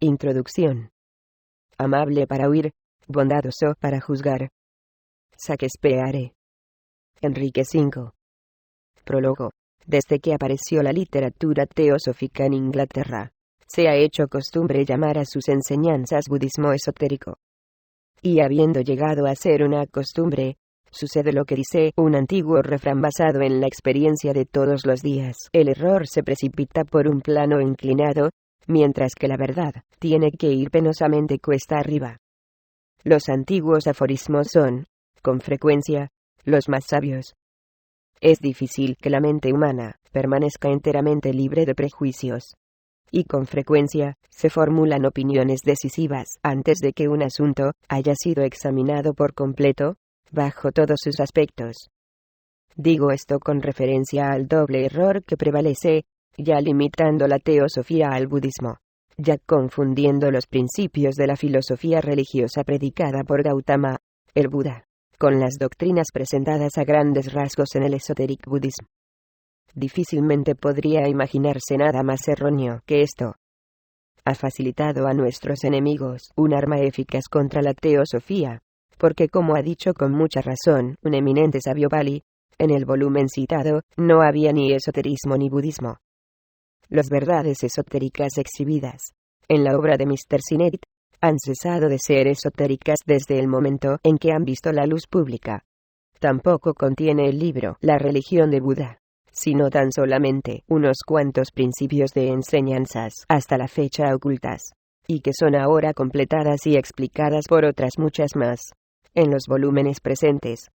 Introducción. Amable para oír, bondadoso para juzgar. Shakespeare. Enrique V. Prólogo. Desde que apareció la literatura teosófica en Inglaterra, se ha hecho costumbre llamar a sus enseñanzas budismo esotérico. Y habiendo llegado a ser una costumbre, sucede lo que dice un antiguo refrán basado en la experiencia de todos los días. El error se precipita por un plano inclinado, mientras que la verdad tiene que ir penosamente cuesta arriba. Los antiguos aforismos son, con frecuencia, los más sabios. Es difícil que la mente humana permanezca enteramente libre de prejuicios. Y con frecuencia, se formulan opiniones decisivas antes de que un asunto haya sido examinado por completo, bajo todos sus aspectos. Digo esto con referencia al doble error que prevalece, ya limitando la teosofía al budismo, ya confundiendo los principios de la filosofía religiosa predicada por Gautama, el Buda, con las doctrinas presentadas a grandes rasgos en el Esoteric Buddhism. Difícilmente podría imaginarse nada más erróneo que esto. Ha facilitado a nuestros enemigos un arma eficaz contra la teosofía, porque como ha dicho con mucha razón un eminente sabio Pali, en el volumen citado, no había ni esoterismo ni budismo. Las verdades esotéricas exhibidas en la obra de Mr. Sinnett han cesado de ser esotéricas desde el momento en que han visto la luz pública. Tampoco contiene el libro La religión de Buda, sino tan solamente unos cuantos principios de enseñanzas hasta la fecha ocultas, y que son ahora completadas y explicadas por otras muchas más, en los volúmenes presentes.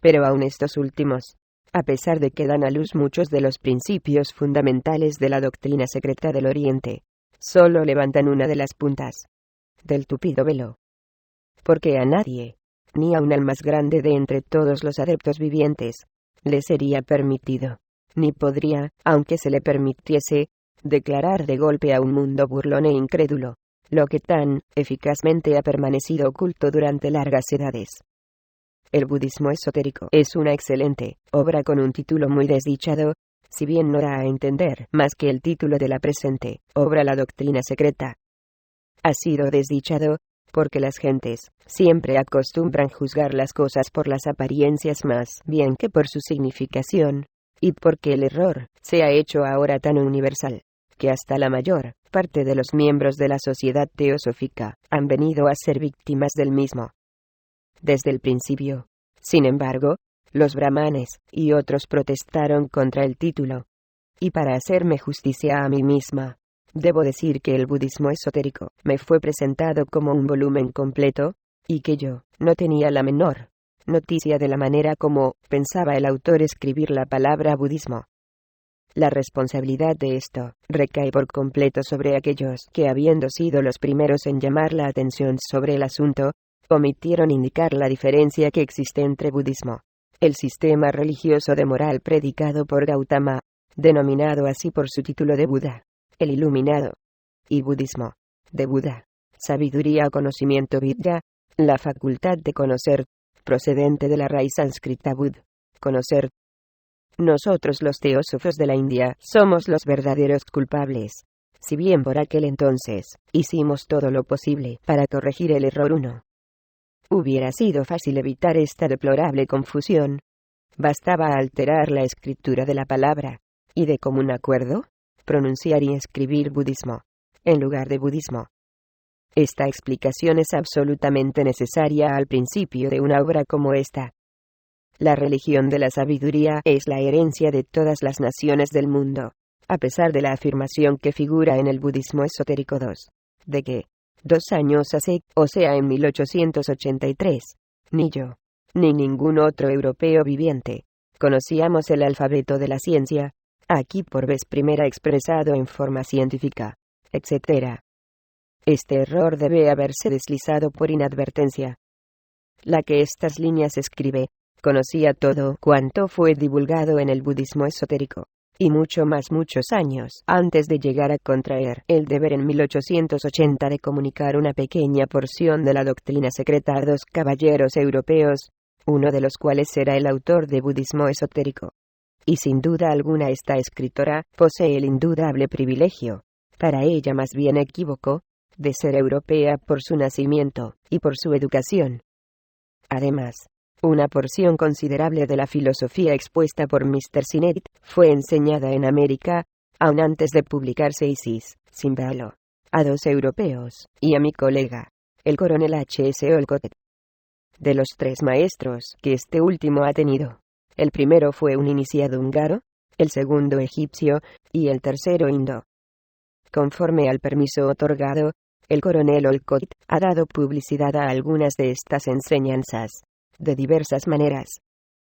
Pero aun estos últimos, a pesar de que dan a luz muchos de los principios fundamentales de la doctrina secreta del Oriente, solo levantan una de las puntas del tupido velo. Porque a nadie, ni aun al más grande de entre todos los adeptos vivientes, le sería permitido, ni podría, aunque se le permitiese, declarar de golpe a un mundo burlón e incrédulo, lo que tan eficazmente ha permanecido oculto durante largas edades. El budismo esotérico es una excelente obra con un título muy desdichado, si bien no da a entender más que el título de la presente obra, la doctrina secreta. Ha sido desdichado, porque las gentes siempre acostumbran juzgar las cosas por las apariencias más bien que por su significación, y porque el error se ha hecho ahora tan universal, que hasta la mayor parte de los miembros de la sociedad teosófica han venido a ser víctimas del mismo. Desde el principio, sin embargo, los brahmanes y otros protestaron contra el título. Y para hacerme justicia a mí misma, debo decir que el budismo esotérico me fue presentado como un volumen completo, y que yo no tenía la menor noticia de la manera como pensaba el autor escribir la palabra budismo. La responsabilidad de esto recae por completo sobre aquellos que, habiendo sido los primeros en llamar la atención sobre el asunto, omitieron indicar la diferencia que existe entre budismo, el sistema religioso de moral predicado por Gautama, denominado así por su título de Buda, el iluminado, y budismo, de Buda, sabiduría o conocimiento vidya, la facultad de conocer, procedente de la raíz sánscrita bud, conocer. Nosotros los teósofos de la India somos los verdaderos culpables, si bien por aquel entonces hicimos todo lo posible para corregir el error 1. Hubiera sido fácil evitar esta deplorable confusión. Bastaba alterar la escritura de la palabra, y de común acuerdo, pronunciar y escribir budismo, en lugar de budismo. Esta explicación es absolutamente necesaria al principio de una obra como esta. La religión de la sabiduría es la herencia de todas las naciones del mundo, a pesar de la afirmación que figura en el budismo esotérico 2, de que, 2 años hace, o sea en 1883, ni yo, ni ningún otro europeo viviente, conocíamos el alfabeto de la ciencia, aquí por vez primera expresado en forma científica, etc. Este error debe haberse deslizado por inadvertencia. La que estas líneas escribe, conocía todo cuanto fue divulgado en el budismo esotérico, y mucho más muchos años antes de llegar a contraer el deber en 1880 de comunicar una pequeña porción de la doctrina secreta a 2 caballeros europeos, uno de los cuales era el autor de budismo esotérico. Y sin duda alguna esta escritora posee el indudable privilegio, para ella más bien equívoco, de ser europea por su nacimiento y por su educación. Además, una porción considerable de la filosofía expuesta por Mr. Sinnett fue enseñada en América, aún antes de publicarse Isis, Simbalo, a 2 europeos, y a mi colega, el coronel H.S. Olcott. De los 3 maestros que este último ha tenido, el primero fue un iniciado húngaro, el segundo egipcio, y el tercero indo. Conforme al permiso otorgado, el coronel Olcott ha dado publicidad a algunas de estas enseñanzas, de diversas maneras.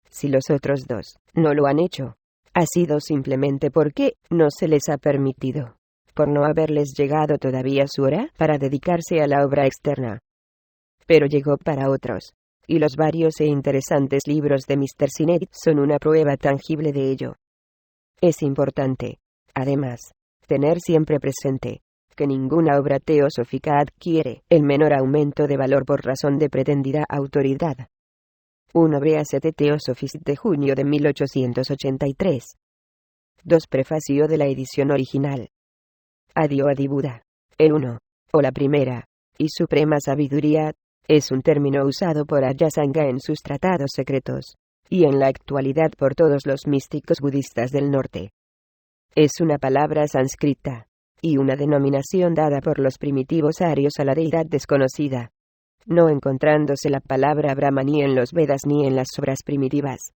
Si los otros 2 no lo han hecho, ha sido simplemente porque no se les ha permitido, por no haberles llegado todavía su hora para dedicarse a la obra externa. Pero llegó para otros, y los varios e interesantes libros de Mr. Sinnett son una prueba tangible de ello. Es importante, además, tener siempre presente que ninguna obra teosófica adquiere el menor aumento de valor por razón de pretendida autoridad. 1 Breaset Theosophist de junio de 1883. 2 Prefacio de la edición original. Adio Adi Buda. El 1, o la primera, y suprema sabiduría, es un término usado por Aryasanga en sus tratados secretos, y en la actualidad por todos los místicos budistas del norte. Es una palabra sánscrita, y una denominación dada por los primitivos arios a la deidad desconocida, no encontrándose la palabra Brahma ni en los Vedas ni en las obras primitivas.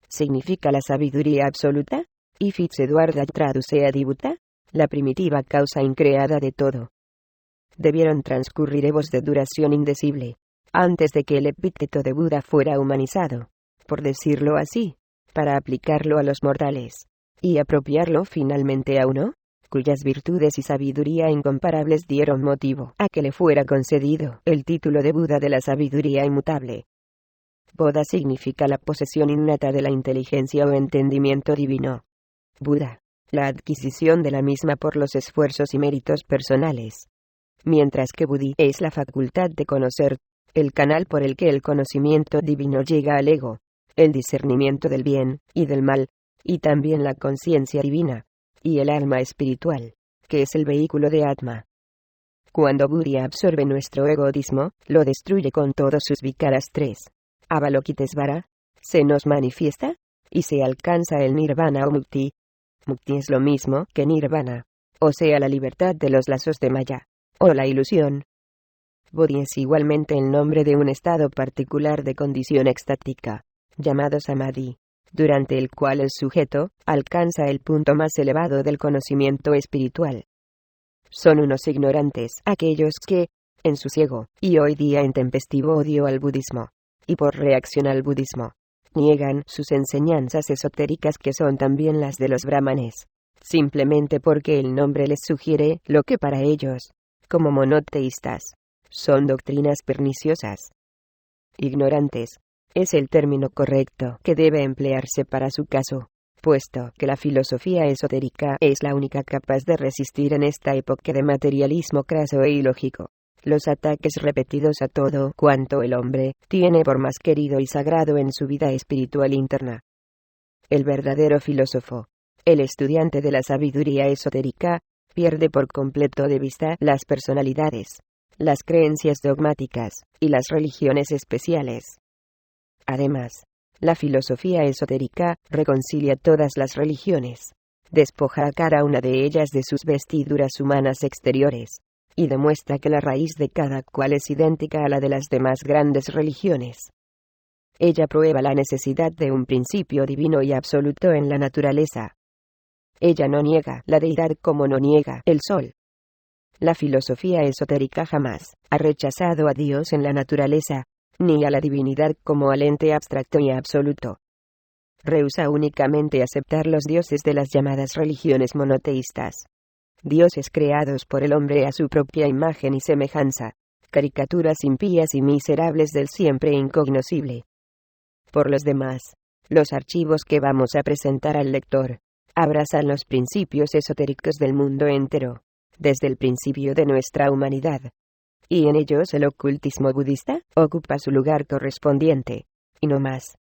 ¿Significa la sabiduría absoluta? Y Fitzedward traduce Adibuta, la primitiva causa increada de todo. Debieron transcurrir evos de duración indecible, antes de que el epíteto de Buda fuera humanizado, por decirlo así, para aplicarlo a los mortales, y apropiarlo finalmente a uno, cuyas virtudes y sabiduría incomparables dieron motivo a que le fuera concedido el título de Buda de la sabiduría inmutable. Bodha significa la posesión innata de la inteligencia o entendimiento divino. Buda, la adquisición de la misma por los esfuerzos y méritos personales. Mientras que Buddhi es la facultad de conocer, el canal por el que el conocimiento divino llega al ego, el discernimiento del bien y del mal, y también la conciencia divina, y el alma espiritual, que es el vehículo de Atma. Cuando Buddhi absorbe nuestro egoísmo, lo destruye con todos sus vikaras 3. Avalokitesvara, se nos manifiesta, y se alcanza el nirvana o mukti. Mukti es lo mismo que nirvana, o sea la libertad de los lazos de Maya, o la ilusión. Bodhi es igualmente el nombre de un estado particular de condición extática, llamado Samadhi, durante el cual el sujeto alcanza el punto más elevado del conocimiento espiritual. Son unos ignorantes aquellos que, en su ciego y hoy día intempestivo odio al budismo, y por reacción al budismo, niegan sus enseñanzas esotéricas que son también las de los brahmanes, simplemente porque el nombre les sugiere lo que para ellos, como monoteístas, son doctrinas perniciosas. Ignorantes es el término correcto que debe emplearse para su caso, puesto que la filosofía esotérica es la única capaz de resistir en esta época de materialismo craso e ilógico los ataques repetidos a todo cuanto el hombre tiene por más querido y sagrado en su vida espiritual interna. El verdadero filósofo, el estudiante de la sabiduría esotérica, pierde por completo de vista las personalidades, las creencias dogmáticas y las religiones especiales. Además, la filosofía esotérica reconcilia todas las religiones, despoja a cada una de ellas de sus vestiduras humanas exteriores, y demuestra que la raíz de cada cual es idéntica a la de las demás grandes religiones. Ella prueba la necesidad de un principio divino y absoluto en la naturaleza. Ella no niega la deidad como no niega el sol. La filosofía esotérica jamás ha rechazado a Dios en la naturaleza, ni a la divinidad como al ente abstracto y absoluto. Rehúsa únicamente aceptar los dioses de las llamadas religiones monoteístas. Dioses creados por el hombre a su propia imagen y semejanza, caricaturas impías y miserables del siempre incognoscible. Por los demás, los archivos que vamos a presentar al lector abrazan los principios esotéricos del mundo entero, desde el principio de nuestra humanidad. Y en ellos el ocultismo budista ocupa su lugar correspondiente, y no más.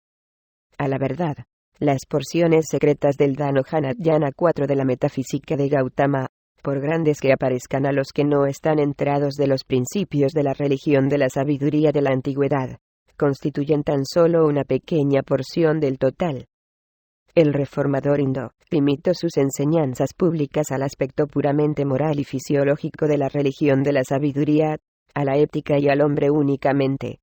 A la verdad, las porciones secretas del Dhanojana 4 de la metafísica de Gautama por grandes que aparezcan a los que no están enterados de los principios de la religión de la sabiduría de la antigüedad, constituyen tan solo una pequeña porción del total. El reformador hindú limitó sus enseñanzas públicas al aspecto puramente moral y fisiológico de la religión de la sabiduría, a la ética y al hombre únicamente.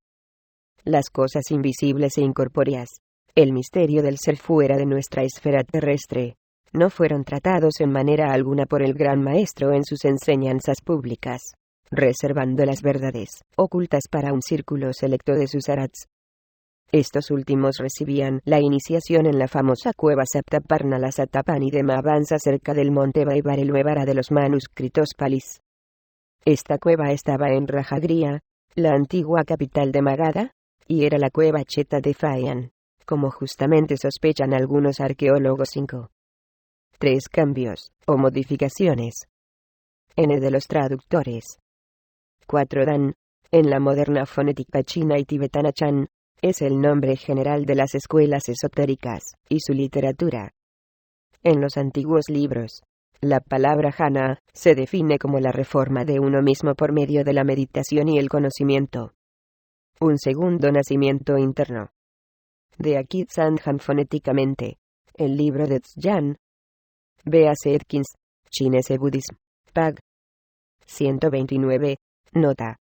Las cosas invisibles e incorpóreas, el misterio del ser fuera de nuestra esfera terrestre, no fueron tratados en manera alguna por el Gran Maestro en sus enseñanzas públicas, reservando las verdades ocultas para un círculo selecto de sus arhats. Estos últimos recibían la iniciación en la famosa cueva Saptaparnala Satapani de Mavansa cerca del monte Vaivarelvara de los manuscritos Palis. Esta cueva estaba en Rajagriha, la antigua capital de Magadha, y era la cueva cheta de Fayan, como justamente sospechan algunos arqueólogos. 3 cambios, o modificaciones. N de los traductores. 4 Dan, en la moderna fonética china y tibetana Chan, es el nombre general de las escuelas esotéricas, y su literatura. En los antiguos libros, la palabra jhana se define como la reforma de uno mismo por medio de la meditación y el conocimiento. Un segundo nacimiento interno. De aquí Sandhan fonéticamente, el libro de Tzyan. Véase Atkins, Chinese Buddhism, Pag. 129, nota.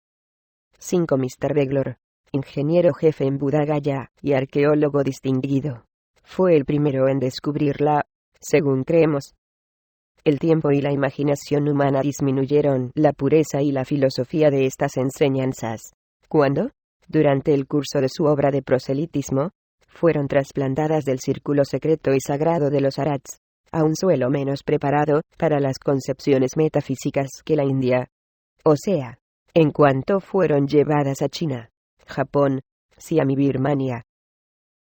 5 Mr. Beglor, ingeniero jefe en Buddha Gaya y arqueólogo distinguido, fue el primero en descubrirla, según creemos. El tiempo y la imaginación humana disminuyeron la pureza y la filosofía de estas enseñanzas, cuando, durante el curso de su obra de proselitismo, fueron trasplantadas del círculo secreto y sagrado de los arhats a un suelo menos preparado para las concepciones metafísicas que la India. O sea, en cuanto fueron llevadas a China, Japón, Siam y Birmania.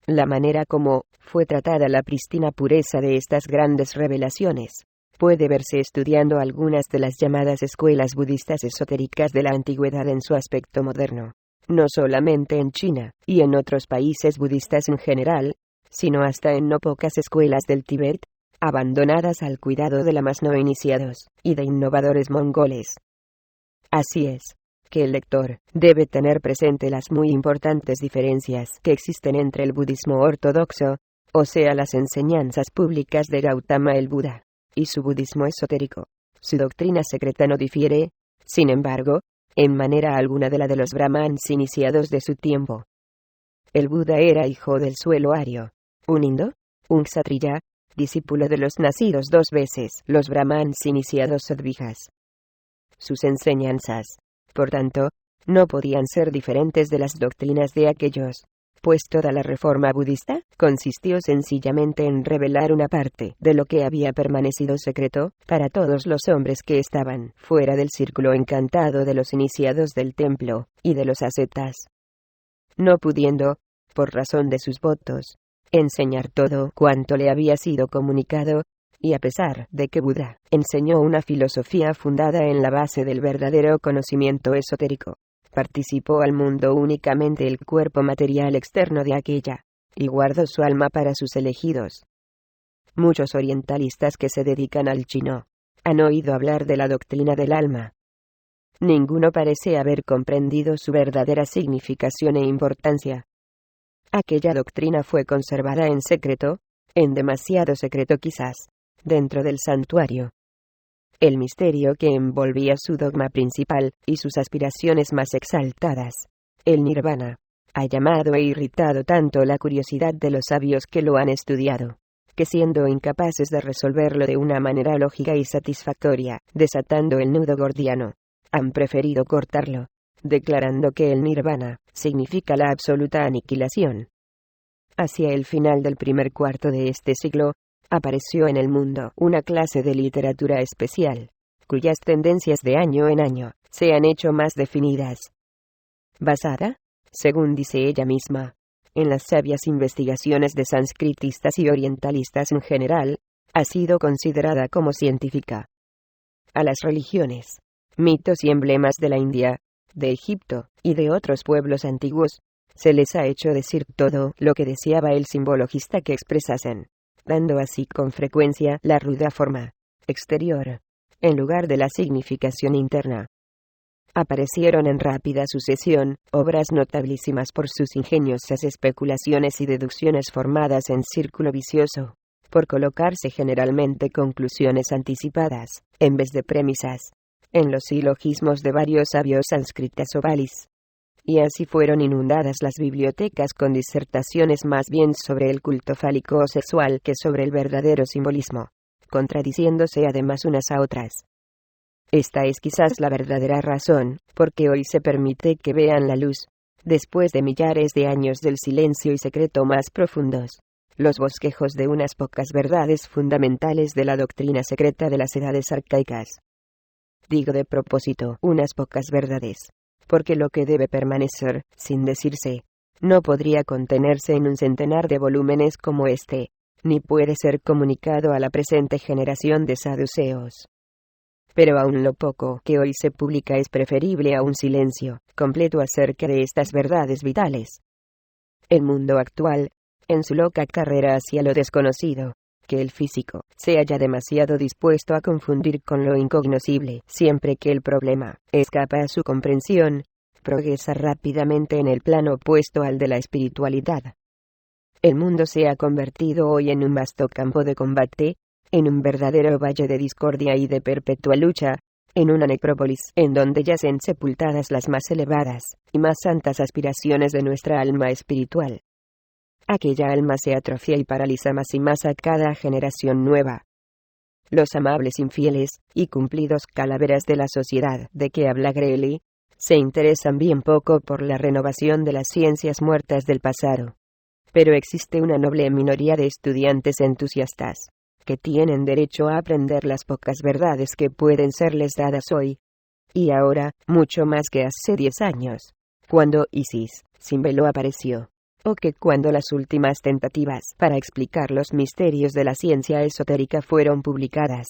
La manera como fue tratada la prístina pureza de estas grandes revelaciones puede verse estudiando algunas de las llamadas escuelas budistas esotéricas de la antigüedad en su aspecto moderno, no solamente en China y en otros países budistas en general, sino hasta en no pocas escuelas del Tíbet, abandonadas al cuidado de más no iniciados y de innovadores mongoles. Así es, que el lector debe tener presente las muy importantes diferencias que existen entre el budismo ortodoxo, o sea las enseñanzas públicas de Gautama el Buda, y su budismo esotérico. Su doctrina secreta no difiere, sin embargo, en manera alguna de la de los brahmanes iniciados de su tiempo. El Buda era hijo del suelo ario, un indo, un kshatriya, discípulo de los nacidos 2 veces, los brahmanes iniciados sadvijas. Sus enseñanzas, por tanto, no podían ser diferentes de las doctrinas de aquellos, pues toda la reforma budista consistió sencillamente en revelar una parte de lo que había permanecido secreto para todos los hombres que estaban fuera del círculo encantado de los iniciados del templo y de los ascetas. No pudiendo, por razón de sus votos, enseñar todo cuanto le había sido comunicado, y a pesar de que Buda enseñó una filosofía fundada en la base del verdadero conocimiento esotérico, participó al mundo únicamente el cuerpo material externo de aquella, y guardó su alma para sus elegidos. Muchos orientalistas que se dedican al chino han oído hablar de la doctrina del alma. Ninguno parece haber comprendido su verdadera significación e importancia. Aquella doctrina fue conservada en secreto, en demasiado secreto quizás, dentro del santuario. El misterio que envolvía su dogma principal y sus aspiraciones más exaltadas, el nirvana, ha llamado e irritado tanto la curiosidad de los sabios que lo han estudiado, que siendo incapaces de resolverlo de una manera lógica y satisfactoria, desatando el nudo gordiano, han preferido cortarlo, declarando que el nirvana significa la absoluta aniquilación. Hacia el final del primer cuarto de este siglo, apareció en el mundo una clase de literatura especial, cuyas tendencias de año en año se han hecho más definidas. Basada, según dice ella misma, en las sabias investigaciones de sánscritistas y orientalistas en general, ha sido considerada como científica. A las religiones, mitos y emblemas de la India, de Egipto y de otros pueblos antiguos, se les ha hecho decir todo lo que deseaba el simbologista que expresasen, dando así con frecuencia la ruda forma exterior en lugar de la significación interna. Aparecieron en rápida sucesión, obras notabilísimas por sus ingeniosas especulaciones y deducciones formadas en círculo vicioso, por colocarse generalmente conclusiones anticipadas, en vez de premisas, en los silogismos de varios sabios sánscritas o balis. Y así fueron inundadas las bibliotecas con disertaciones más bien sobre el culto fálico o sexual que sobre el verdadero simbolismo, contradiciéndose además unas a otras. Esta es quizás la verdadera razón, porque hoy se permite que vean la luz, después de millares de años del silencio y secreto más profundos, los bosquejos de unas pocas verdades fundamentales de la doctrina secreta de las edades arcaicas. Digo de propósito, unas pocas verdades, porque lo que debe permanecer, sin decirse, no podría contenerse en un centenar de volúmenes como este, ni puede ser comunicado a la presente generación de saduceos. Pero aún lo poco que hoy se publica es preferible a un silencio completo acerca de estas verdades vitales. El mundo actual, en su loca carrera hacia lo desconocido, que el físico se halla demasiado dispuesto a confundir con lo incognoscible, siempre que el problema escapa a su comprensión, progresa rápidamente en el plano opuesto al de la espiritualidad. El mundo se ha convertido hoy en un vasto campo de combate, en un verdadero valle de discordia y de perpetua lucha, en una necrópolis en donde yacen sepultadas las más elevadas y más santas aspiraciones de nuestra alma espiritual. Aquella alma se atrofia y paraliza más y más a cada generación nueva. Los amables infieles y cumplidos calaveras de la sociedad de que habla Greeley se interesan bien poco por la renovación de las ciencias muertas del pasado. Pero existe una noble minoría de estudiantes entusiastas que tienen derecho a aprender las pocas verdades que pueden serles dadas hoy. Y ahora, mucho más que hace 10 años, cuando Isis, sin velo apareció, o que cuando las últimas tentativas para explicar los misterios de la ciencia esotérica fueron publicadas.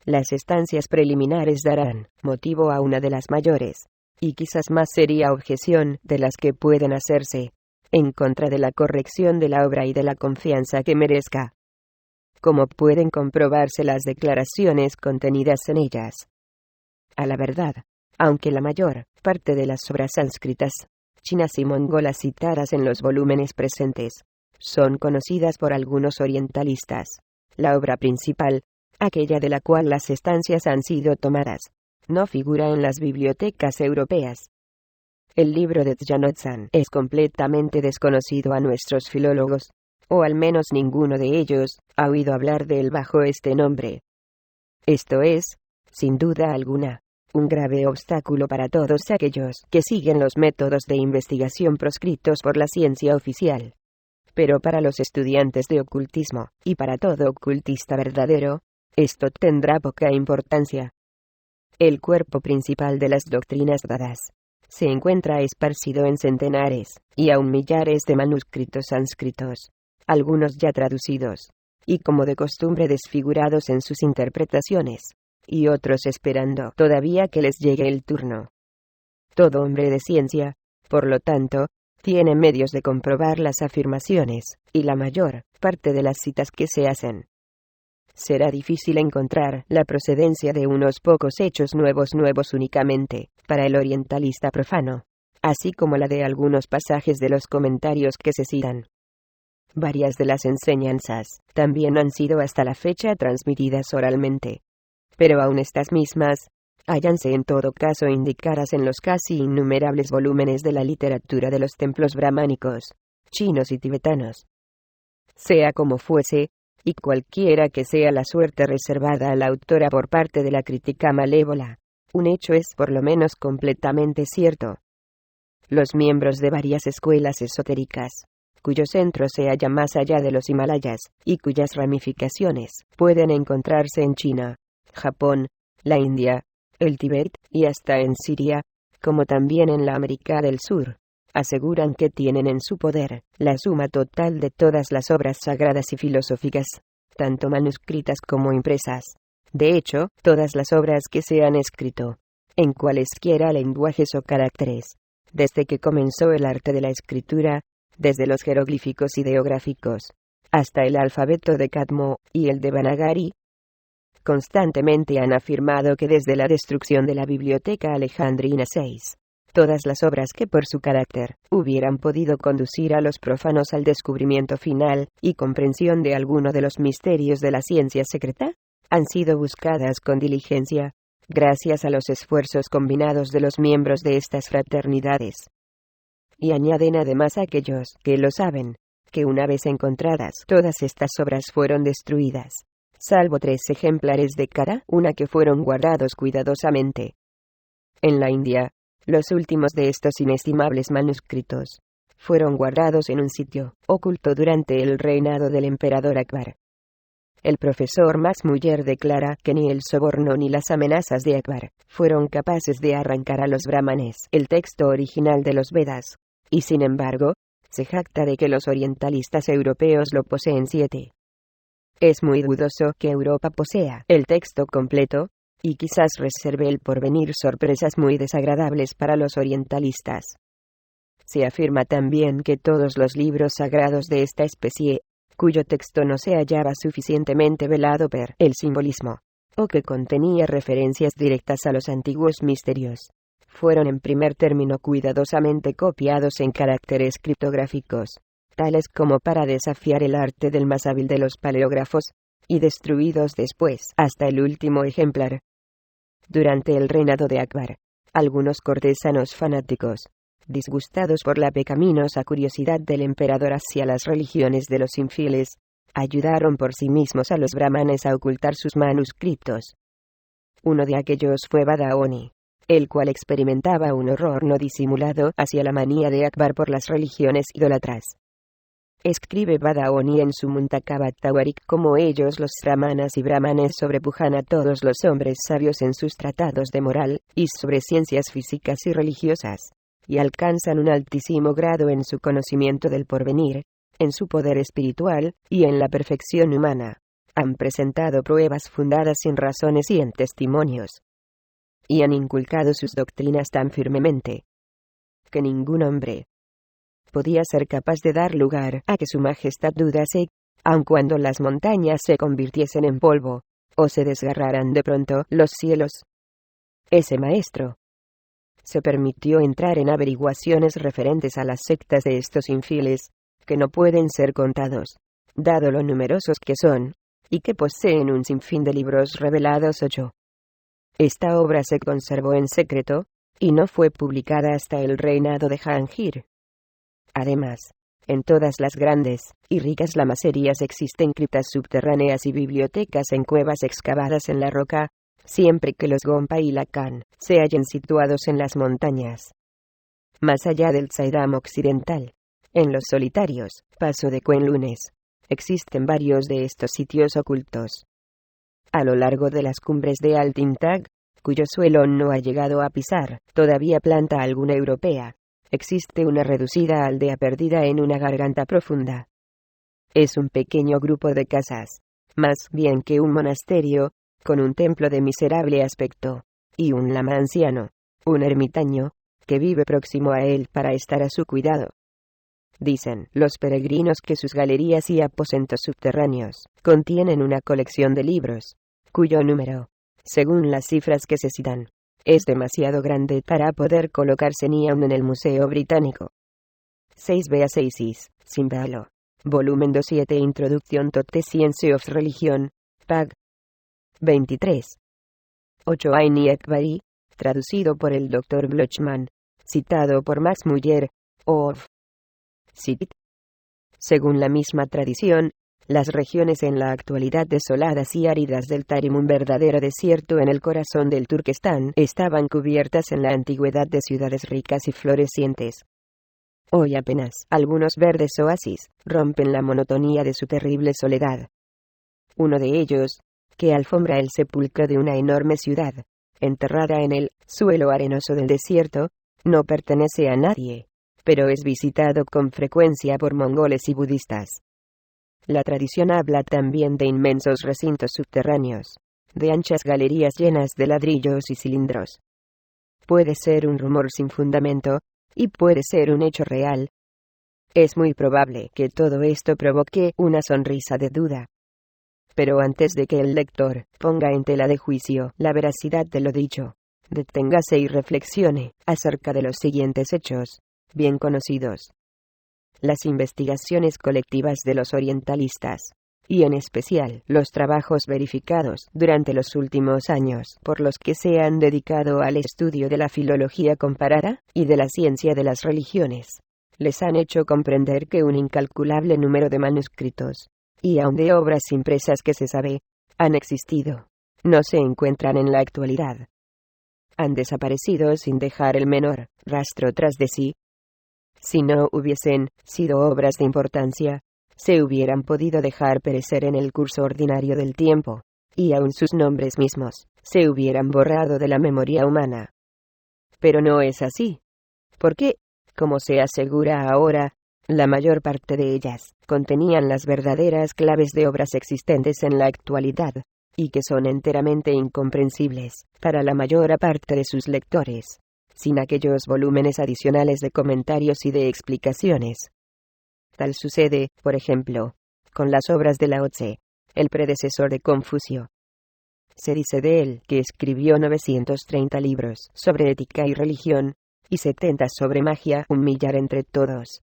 Las estancias preliminares darán motivo a una de las mayores, y quizás más seria objeción de las que pueden hacerse, en contra de la corrección de la obra y de la confianza que merezca. Como pueden comprobarse las declaraciones contenidas en ellas. A la verdad, aunque la mayor parte de las obras sánscritas, chinas y mongolas citadas en los volúmenes presentes, son conocidas por algunos orientalistas, la obra principal, aquella de la cual las estancias han sido tomadas, no figura en las bibliotecas europeas. El libro de Tjanotsan es completamente desconocido a nuestros filólogos, o al menos ninguno de ellos ha oído hablar de él bajo este nombre. Esto es, sin duda alguna, un grave obstáculo para todos aquellos que siguen los métodos de investigación proscritos por la ciencia oficial. Pero para los estudiantes de ocultismo, y para todo ocultista verdadero, esto tendrá poca importancia. El cuerpo principal de las doctrinas dadas se encuentra esparcido en centenares, y aun millares de manuscritos sánscritos, algunos ya traducidos, y como de costumbre desfigurados en sus interpretaciones, y otros esperando todavía que les llegue el turno. Todo hombre de ciencia, por lo tanto, tiene medios de comprobar las afirmaciones, y la mayor parte de las citas que se hacen. Será difícil encontrar la procedencia de unos pocos hechos nuevos únicamente, para el orientalista profano, así como la de algunos pasajes de los comentarios que se citan. Varias de las enseñanzas también han sido hasta la fecha transmitidas oralmente. Pero aun estas mismas, hállanse en todo caso indicadas en los casi innumerables volúmenes de la literatura de los templos brahmánicos, chinos y tibetanos. Sea como fuese, y cualquiera que sea la suerte reservada a la autora por parte de la crítica malévola, un hecho es por lo menos completamente cierto. Los miembros de varias escuelas esotéricas, cuyo centro se halla más allá de los Himalayas, y cuyas ramificaciones pueden encontrarse en China, Japón, la India, el Tíbet, y hasta en Siria, como también en la América del Sur, aseguran que tienen en su poder la suma total de todas las obras sagradas y filosóficas, tanto manuscritas como impresas. De hecho, todas las obras que se han escrito, en cualesquiera lenguajes o caracteres, desde que comenzó el arte de la escritura, desde los jeroglíficos ideográficos, hasta el alfabeto de Cadmo y el Devanagari, constantemente han afirmado que desde la destrucción de la Biblioteca Alejandrina VI, todas las obras que por su carácter hubieran podido conducir a los profanos al descubrimiento final y comprensión de alguno de los misterios de la ciencia secreta, han sido buscadas con diligencia, gracias a los esfuerzos combinados de los miembros de estas fraternidades. Y añaden además aquellos que lo saben, que una vez encontradas todas estas obras fueron destruidas, salvo 3 ejemplares de cada una que fueron guardados cuidadosamente. En la India, los últimos de estos inestimables manuscritos fueron guardados en un sitio oculto durante el reinado del emperador Akbar. El profesor Max Muller declara que ni el soborno ni las amenazas de Akbar fueron capaces de arrancar a los brahmanes el texto original de los Vedas, y sin embargo, se jacta de que los orientalistas europeos lo poseen 7. Es muy dudoso que Europa posea el texto completo, y quizás reserve el porvenir sorpresas muy desagradables para los orientalistas. Se afirma también que todos los libros sagrados de esta especie, cuyo texto no se hallaba suficientemente velado por el simbolismo, o que contenía referencias directas a los antiguos misterios, fueron en primer término cuidadosamente copiados en caracteres criptográficos, tales como para desafiar el arte del más hábil de los paleógrafos, y destruidos después hasta el último ejemplar. Durante el reinado de Akbar, algunos cortesanos fanáticos, disgustados por la pecaminosa curiosidad del emperador hacia las religiones de los infieles, ayudaron por sí mismos a los brahmanes a ocultar sus manuscritos. Uno de aquellos fue Badaoni, el cual experimentaba un horror no disimulado hacia la manía de Akbar por las religiones idólatras. Escribe Badaoni en su Muntakabat Tawarik como ellos los brahmanas y brahmanes sobrepujan a todos los hombres sabios en sus tratados de moral y sobre ciencias físicas y religiosas, y alcanzan un altísimo grado en su conocimiento del porvenir, en su poder espiritual, y en la perfección humana. Han presentado pruebas fundadas en razones y en testimonios, y han inculcado sus doctrinas tan firmemente, que ningún hombre podía ser capaz de dar lugar a que su majestad dudase, aun cuando las montañas se convirtiesen en polvo, o se desgarraran de pronto los cielos. Ese maestro se permitió entrar en averiguaciones referentes a las sectas de estos infieles, que no pueden ser contados, dado lo numerosos que son, y que poseen un sinfín de libros revelados 8. Esta obra se conservó en secreto, y no fue publicada hasta el reinado de Jahangir. Además, en todas las grandes y ricas lamaserías existen criptas subterráneas y bibliotecas en cuevas excavadas en la roca, siempre que los Gompa y Lacan se hallen situados en las montañas. Más allá del Saidam occidental, en los solitarios Paso de Cuenlunes, existen varios de estos sitios ocultos. A lo largo de las cumbres de Altintag, cuyo suelo no ha llegado a pisar todavía planta alguna europea, existe una reducida aldea perdida en una garganta profunda. Es un pequeño grupo de casas, más bien que un monasterio, con un templo de miserable aspecto, y un lama anciano, un ermitaño, que vive próximo a él para estar a su cuidado. Dicen los peregrinos que sus galerías y aposentos subterráneos contienen una colección de libros, cuyo número, según las cifras que se citan, es demasiado grande para poder colocarse ni aun en el Museo Británico. 6b a 6is, Simbalo. Volumen 27 Introduction to the Science of Religion, pag. 23. 8 Aini Akbari, traducido por el Dr. Blochman, citado por Max Muller, of. Cit. Según la misma tradición, las regiones en la actualidad desoladas y áridas del Tarim, un verdadero desierto en el corazón del Turquestán, estaban cubiertas en la antigüedad de ciudades ricas y florecientes. Hoy apenas algunos verdes oasis rompen la monotonía de su terrible soledad. Uno de ellos, que alfombra el sepulcro de una enorme ciudad, enterrada en el suelo arenoso del desierto, no pertenece a nadie, pero es visitado con frecuencia por mongoles y budistas. La tradición habla también de inmensos recintos subterráneos, de anchas galerías llenas de ladrillos y cilindros. Puede ser un rumor sin fundamento, y puede ser un hecho real. Es muy probable que todo esto provoque una sonrisa de duda. Pero antes de que el lector ponga en tela de juicio la veracidad de lo dicho, deténgase y reflexione acerca de los siguientes hechos, bien conocidos. Las investigaciones colectivas de los orientalistas, y en especial los trabajos verificados durante los últimos años por los que se han dedicado al estudio de la filología comparada y de la ciencia de las religiones, les han hecho comprender que un incalculable número de manuscritos, y aun de obras impresas que se sabe, han existido, no se encuentran en la actualidad. Han desaparecido sin dejar el menor rastro tras de sí. Si no hubiesen sido obras de importancia, se hubieran podido dejar perecer en el curso ordinario del tiempo, y aun sus nombres mismos se hubieran borrado de la memoria humana. Pero no es así, porque, como se asegura ahora, la mayor parte de ellas contenían las verdaderas claves de obras existentes en la actualidad, y que son enteramente incomprensibles para la mayor parte de sus lectores, sin aquellos volúmenes adicionales de comentarios y de explicaciones. Tal sucede, por ejemplo, con las obras de Lao Tse, el predecesor de Confucio. Se dice de él que escribió 930 libros sobre ética y religión, y 70 sobre magia, un millar entre todos.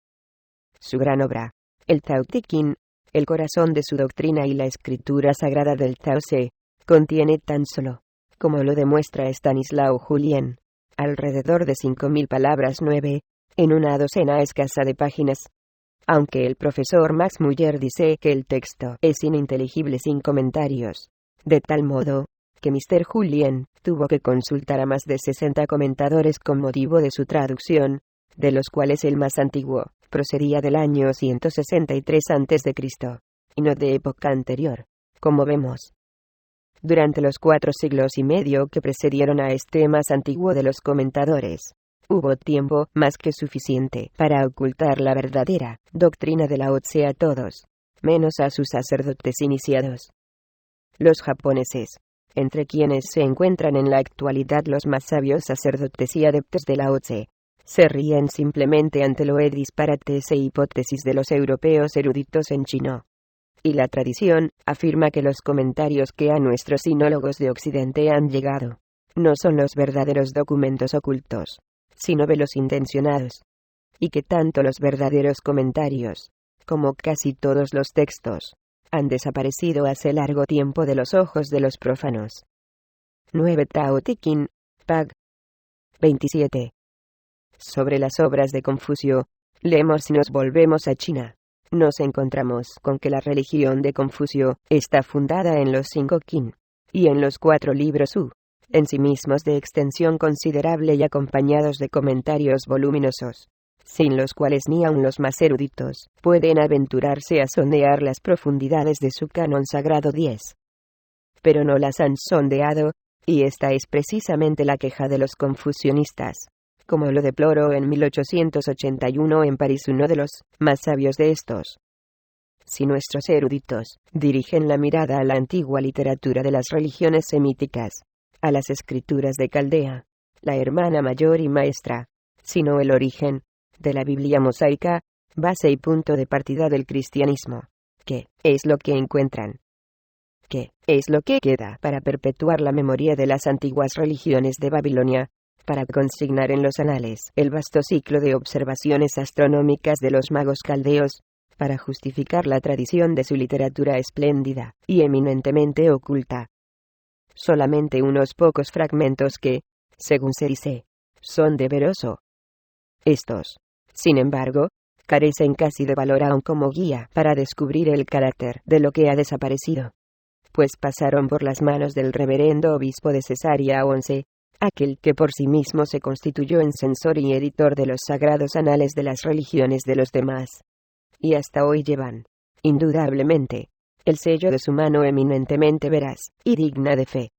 Su gran obra, el Tao Te Ching, el corazón de su doctrina y la escritura sagrada del Tao Se, contiene tan solo, como lo demuestra Stanislao Julien, alrededor de 5.000 palabras en una docena escasa de páginas. Aunque el profesor Max Muller dice que el texto es ininteligible sin comentarios, de tal modo que Mr. Julien tuvo que consultar a más de 60 comentadores con motivo de su traducción, de los cuales el más antiguo procedía del año 163 a.C., y no de época anterior, como vemos. Durante los 4 siglos y medio que precedieron a este más antiguo de los comentadores, hubo tiempo más que suficiente para ocultar la verdadera doctrina de Lao Tse a todos, menos a sus sacerdotes iniciados. Los japoneses, entre quienes se encuentran en la actualidad los más sabios sacerdotes y adeptos de Lao Tse, se ríen simplemente ante los disparates e hipótesis de los europeos eruditos en chino. Y la tradición afirma que los comentarios que a nuestros sinólogos de Occidente han llegado no son los verdaderos documentos ocultos, sino velos intencionados, y que tanto los verdaderos comentarios, como casi todos los textos, han desaparecido hace largo tiempo de los ojos de los profanos. 9 Tao Te Ching, pag. 27. Sobre las obras de Confucio, leemos si nos volvemos a China. Nos encontramos con que la religión de Confucio está fundada en los 5 Qin, y en los 4 libros Wu, en sí mismos de extensión considerable y acompañados de comentarios voluminosos, sin los cuales ni aun los más eruditos pueden aventurarse a sondear las profundidades de su canon sagrado 10. Pero no las han sondeado, y esta es precisamente la queja de los confucionistas, como lo deploró en 1881 en París uno de los más sabios de estos. Si nuestros eruditos dirigen la mirada a la antigua literatura de las religiones semíticas, a las escrituras de Caldea, la hermana mayor y maestra, sino el origen de la Biblia mosaica, base y punto de partida del cristianismo, ¿qué es lo que encuentran? ¿Qué es lo que queda para perpetuar la memoria de las antiguas religiones de Babilonia, para consignar en los anales el vasto ciclo de observaciones astronómicas de los magos caldeos, para justificar la tradición de su literatura espléndida y eminentemente oculta? Solamente unos pocos fragmentos que, según se dice, son de veroso. Estos, sin embargo, carecen casi de valor aún como guía para descubrir el carácter de lo que ha desaparecido, pues pasaron por las manos del reverendo obispo de Cesarea XI, aquel que por sí mismo se constituyó en censor y editor de los sagrados anales de las religiones de los demás, y hasta hoy llevan, indudablemente, el sello de su mano eminentemente veraz y digna de fe.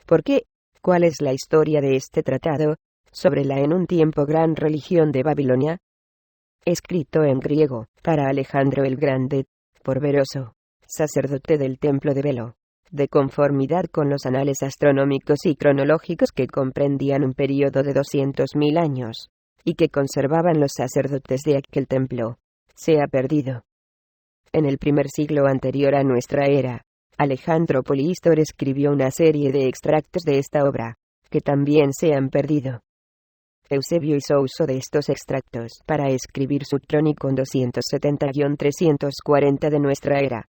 ¿Por qué? ¿Cuál es la historia de este tratado sobre la en un tiempo gran religión de Babilonia? Escrito en griego, para Alejandro el Grande, por Beroso, sacerdote del templo de Belo, de conformidad con los anales astronómicos y cronológicos que comprendían un período de 200.000 años, y que conservaban los sacerdotes de aquel templo, se ha perdido. En el primer siglo anterior a nuestra era, Alejandro Polístor escribió una serie de extractos de esta obra, que también se han perdido. Eusebio hizo uso de estos extractos para escribir su Tronicon 270-340 de nuestra era.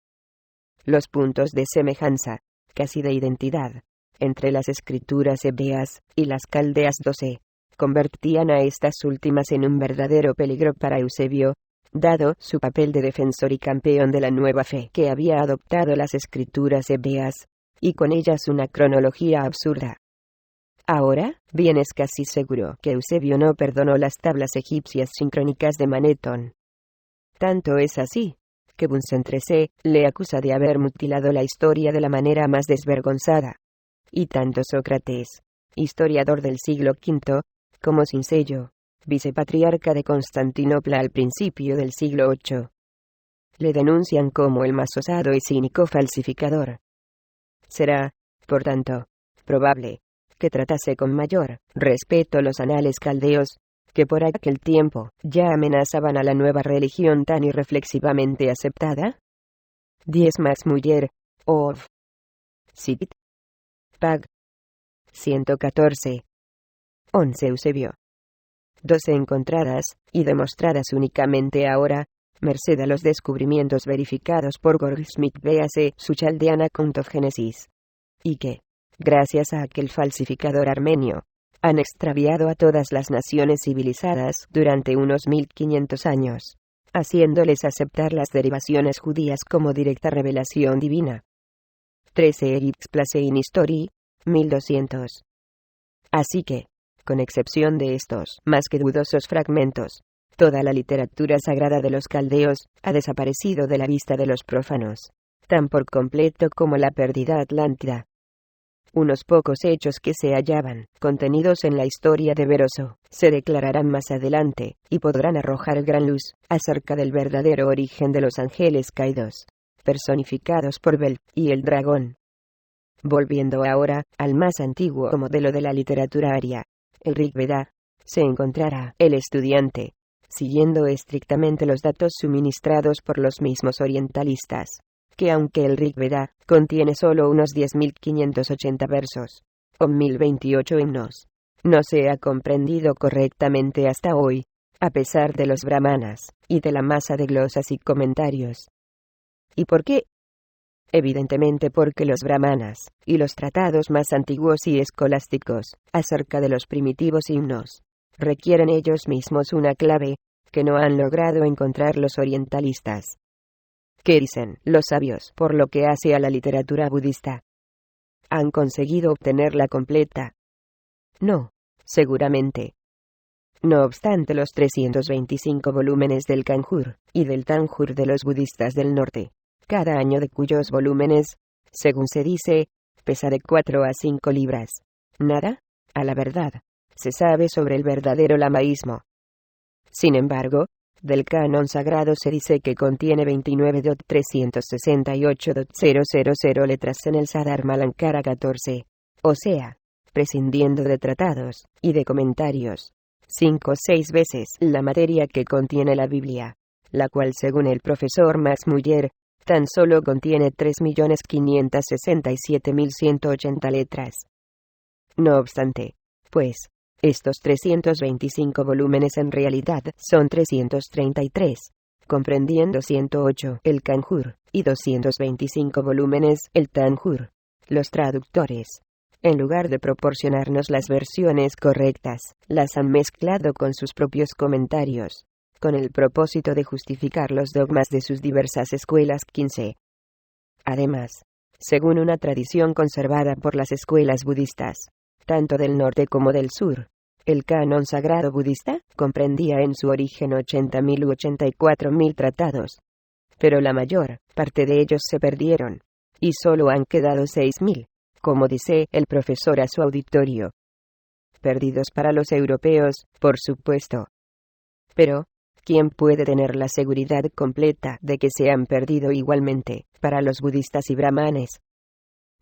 Los puntos de semejanza, casi de identidad, entre las escrituras hebreas y las caldeas 12, convertían a estas últimas en un verdadero peligro para Eusebio, dado su papel de defensor y campeón de la nueva fe que había adoptado las escrituras hebreas, y con ellas una cronología absurda. Ahora, bien es casi seguro que Eusebio no perdonó las tablas egipcias sincrónicas de Manetón. Tanto es así, que Buncentrese le acusa de haber mutilado la historia de la manera más desvergonzada. Y tanto Sócrates, historiador del siglo V, como Cincello, vicepatriarca de Constantinopla al principio del siglo VIII, le denuncian como el más osado y cínico falsificador. Será, por tanto, probable que tratase con mayor respeto los anales caldeos, que por aquel tiempo ya amenazaban a la nueva religión tan irreflexivamente aceptada. 10 Max Muller, Ov. Cit. Pag. 114. 11 Eusebio. 12 encontradas, y demostradas únicamente ahora, merced a los descubrimientos verificados por Goldsmith, véase su Chaldeana Count of Genesis. Y que, gracias a aquel falsificador armenio, han extraviado a todas las naciones civilizadas durante unos 1500 años, haciéndoles aceptar las derivaciones judías como directa revelación divina. 13 Egypt's Place in History, 1200. Así que, con excepción de estos más que dudosos fragmentos, toda la literatura sagrada de los caldeos ha desaparecido de la vista de los prófanos, tan por completo como la perdida Atlántida. Unos pocos hechos que se hallaban contenidos en la historia de Beroso se declararán más adelante, y podrán arrojar gran luz acerca del verdadero origen de los ángeles caídos, personificados por Bel y el dragón. Volviendo ahora al más antiguo modelo de la literatura aria, el Rig Veda, se encontrará el estudiante, siguiendo estrictamente los datos suministrados por los mismos orientalistas, que aunque el Rig Veda contiene solo unos 10.580 versos, o 1028 himnos, no se ha comprendido correctamente hasta hoy, a pesar de los brahmanas, y de la masa de glosas y comentarios. ¿Y por qué? Evidentemente porque los brahmanas, y los tratados más antiguos y escolásticos, acerca de los primitivos himnos, requieren ellos mismos una clave, que no han logrado encontrar los orientalistas. ¿Qué dicen los sabios por lo que hace a la literatura budista? ¿Han conseguido obtenerla completa? No, seguramente. No obstante, los 325 volúmenes del Kanjur, y del Tanjur de los budistas del norte, cada año de cuyos volúmenes, según se dice, pesa de 4 a 5 libras. Nada, a la verdad, se sabe sobre el verdadero lamaísmo. Sin embargo, del canon sagrado se dice que contiene 29.368.000 letras en el Sadharma Alankara 14, o sea, prescindiendo de tratados y de comentarios, 5 o 6 veces la materia que contiene la Biblia, la cual según el profesor Max Muller, tan solo contiene 3.567.180 letras. No obstante, pues, estos 325 volúmenes en realidad son 333, comprendiendo 108 el Kanjur, y 225 volúmenes el Tanjur. Los traductores, en lugar de proporcionarnos las versiones correctas, las han mezclado con sus propios comentarios, con el propósito de justificar los dogmas de sus diversas escuelas 15. Además, según una tradición conservada por las escuelas budistas, tanto del norte como del sur, el canon sagrado budista comprendía en su origen 80.000 u 84.000 tratados. Pero la mayor parte de ellos se perdieron, y solo han quedado 6.000, como dice el profesor a su auditorio. Perdidos para los europeos, por supuesto. Pero, ¿quién puede tener la seguridad completa de que se han perdido igualmente para los budistas y brahmanes?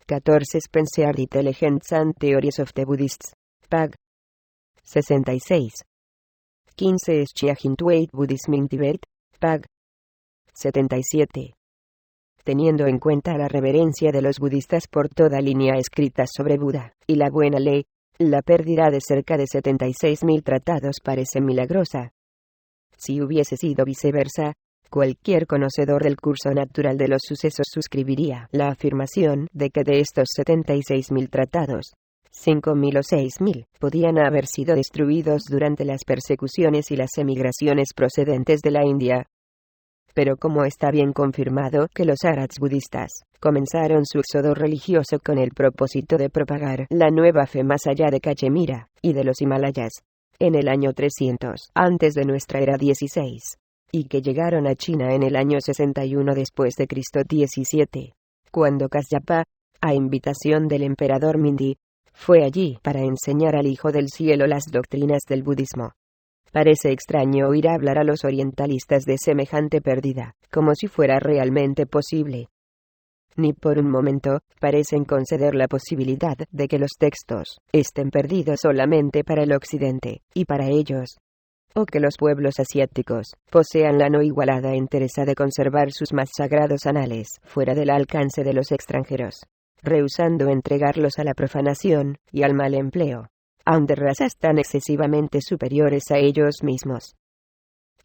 14 Spencer Intelligence and Theories of the Buddhists, Pag. 66. 15 Schiachintweit Buddhism in Tibet, Pag. 77. teniendo en cuenta la reverencia de los budistas por toda línea escrita sobre Buda, y la buena ley, la pérdida de cerca de 76.000 tratados parece milagrosa. Si hubiese sido viceversa, cualquier conocedor del curso natural de los sucesos suscribiría la afirmación de que de estos 76.000 tratados, 5.000 o 6.000 podían haber sido destruidos durante las persecuciones y las emigraciones procedentes de la India. Pero como está bien confirmado que los Arhats budistas comenzaron su éxodo religioso con el propósito de propagar la nueva fe más allá de Cachemira y de los Himalayas, en el año 300 antes de nuestra era 16, y que llegaron a China en el año 61 después de Cristo 17, cuando Kasyapa, a invitación del emperador Mindi, fue allí para enseñar al Hijo del Cielo las doctrinas del budismo. Parece extraño oír hablar a los orientalistas de semejante pérdida, como si fuera realmente posible. Ni por un momento parecen conceder la posibilidad de que los textos estén perdidos solamente para el occidente, y para ellos, o que los pueblos asiáticos posean la no igualada entereza de conservar sus más sagrados anales fuera del alcance de los extranjeros, rehusando entregarlos a la profanación y al mal empleo, aun de razas tan excesivamente superiores a ellos mismos.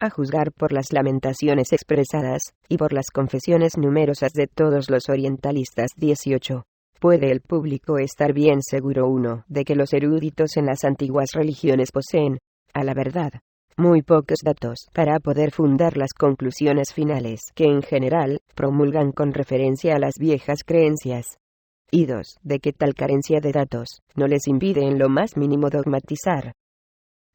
A juzgar por las lamentaciones expresadas, y por las confesiones numerosas de todos los orientalistas 18, puede el público estar bien seguro de que los eruditos en las antiguas religiones poseen, a la verdad, muy pocos datos para poder fundar las conclusiones finales que en general promulgan con referencia a las viejas creencias. Y 2. De que tal carencia de datos no les impide en lo más mínimo dogmatizar.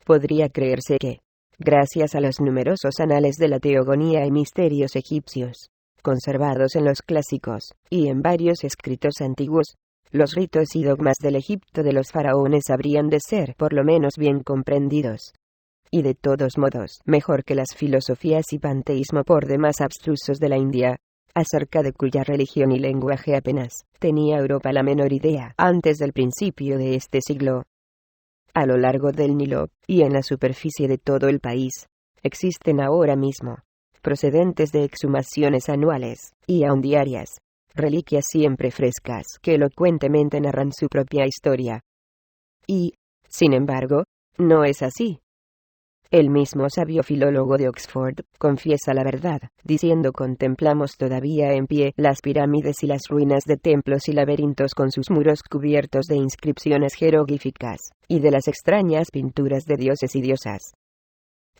Podría creerse que, gracias a los numerosos anales de la teogonía y misterios egipcios, conservados en los clásicos, y en varios escritos antiguos, los ritos y dogmas del Egipto de los faraones habrían de ser por lo menos bien comprendidos. Y de todos modos, mejor que las filosofías y panteísmo por demás abstrusos de la India, acerca de cuya religión y lenguaje apenas tenía Europa la menor idea antes del principio de este siglo. A lo largo del Nilo, y en la superficie de todo el país, existen ahora mismo, procedentes de exhumaciones anuales, y aun diarias, reliquias siempre frescas que elocuentemente narran su propia historia. Y, sin embargo, no es así. El mismo sabio filólogo de Oxford confiesa la verdad, diciendo: contemplamos todavía en pie las pirámides y las ruinas de templos y laberintos con sus muros cubiertos de inscripciones jeroglíficas, y de las extrañas pinturas de dioses y diosas.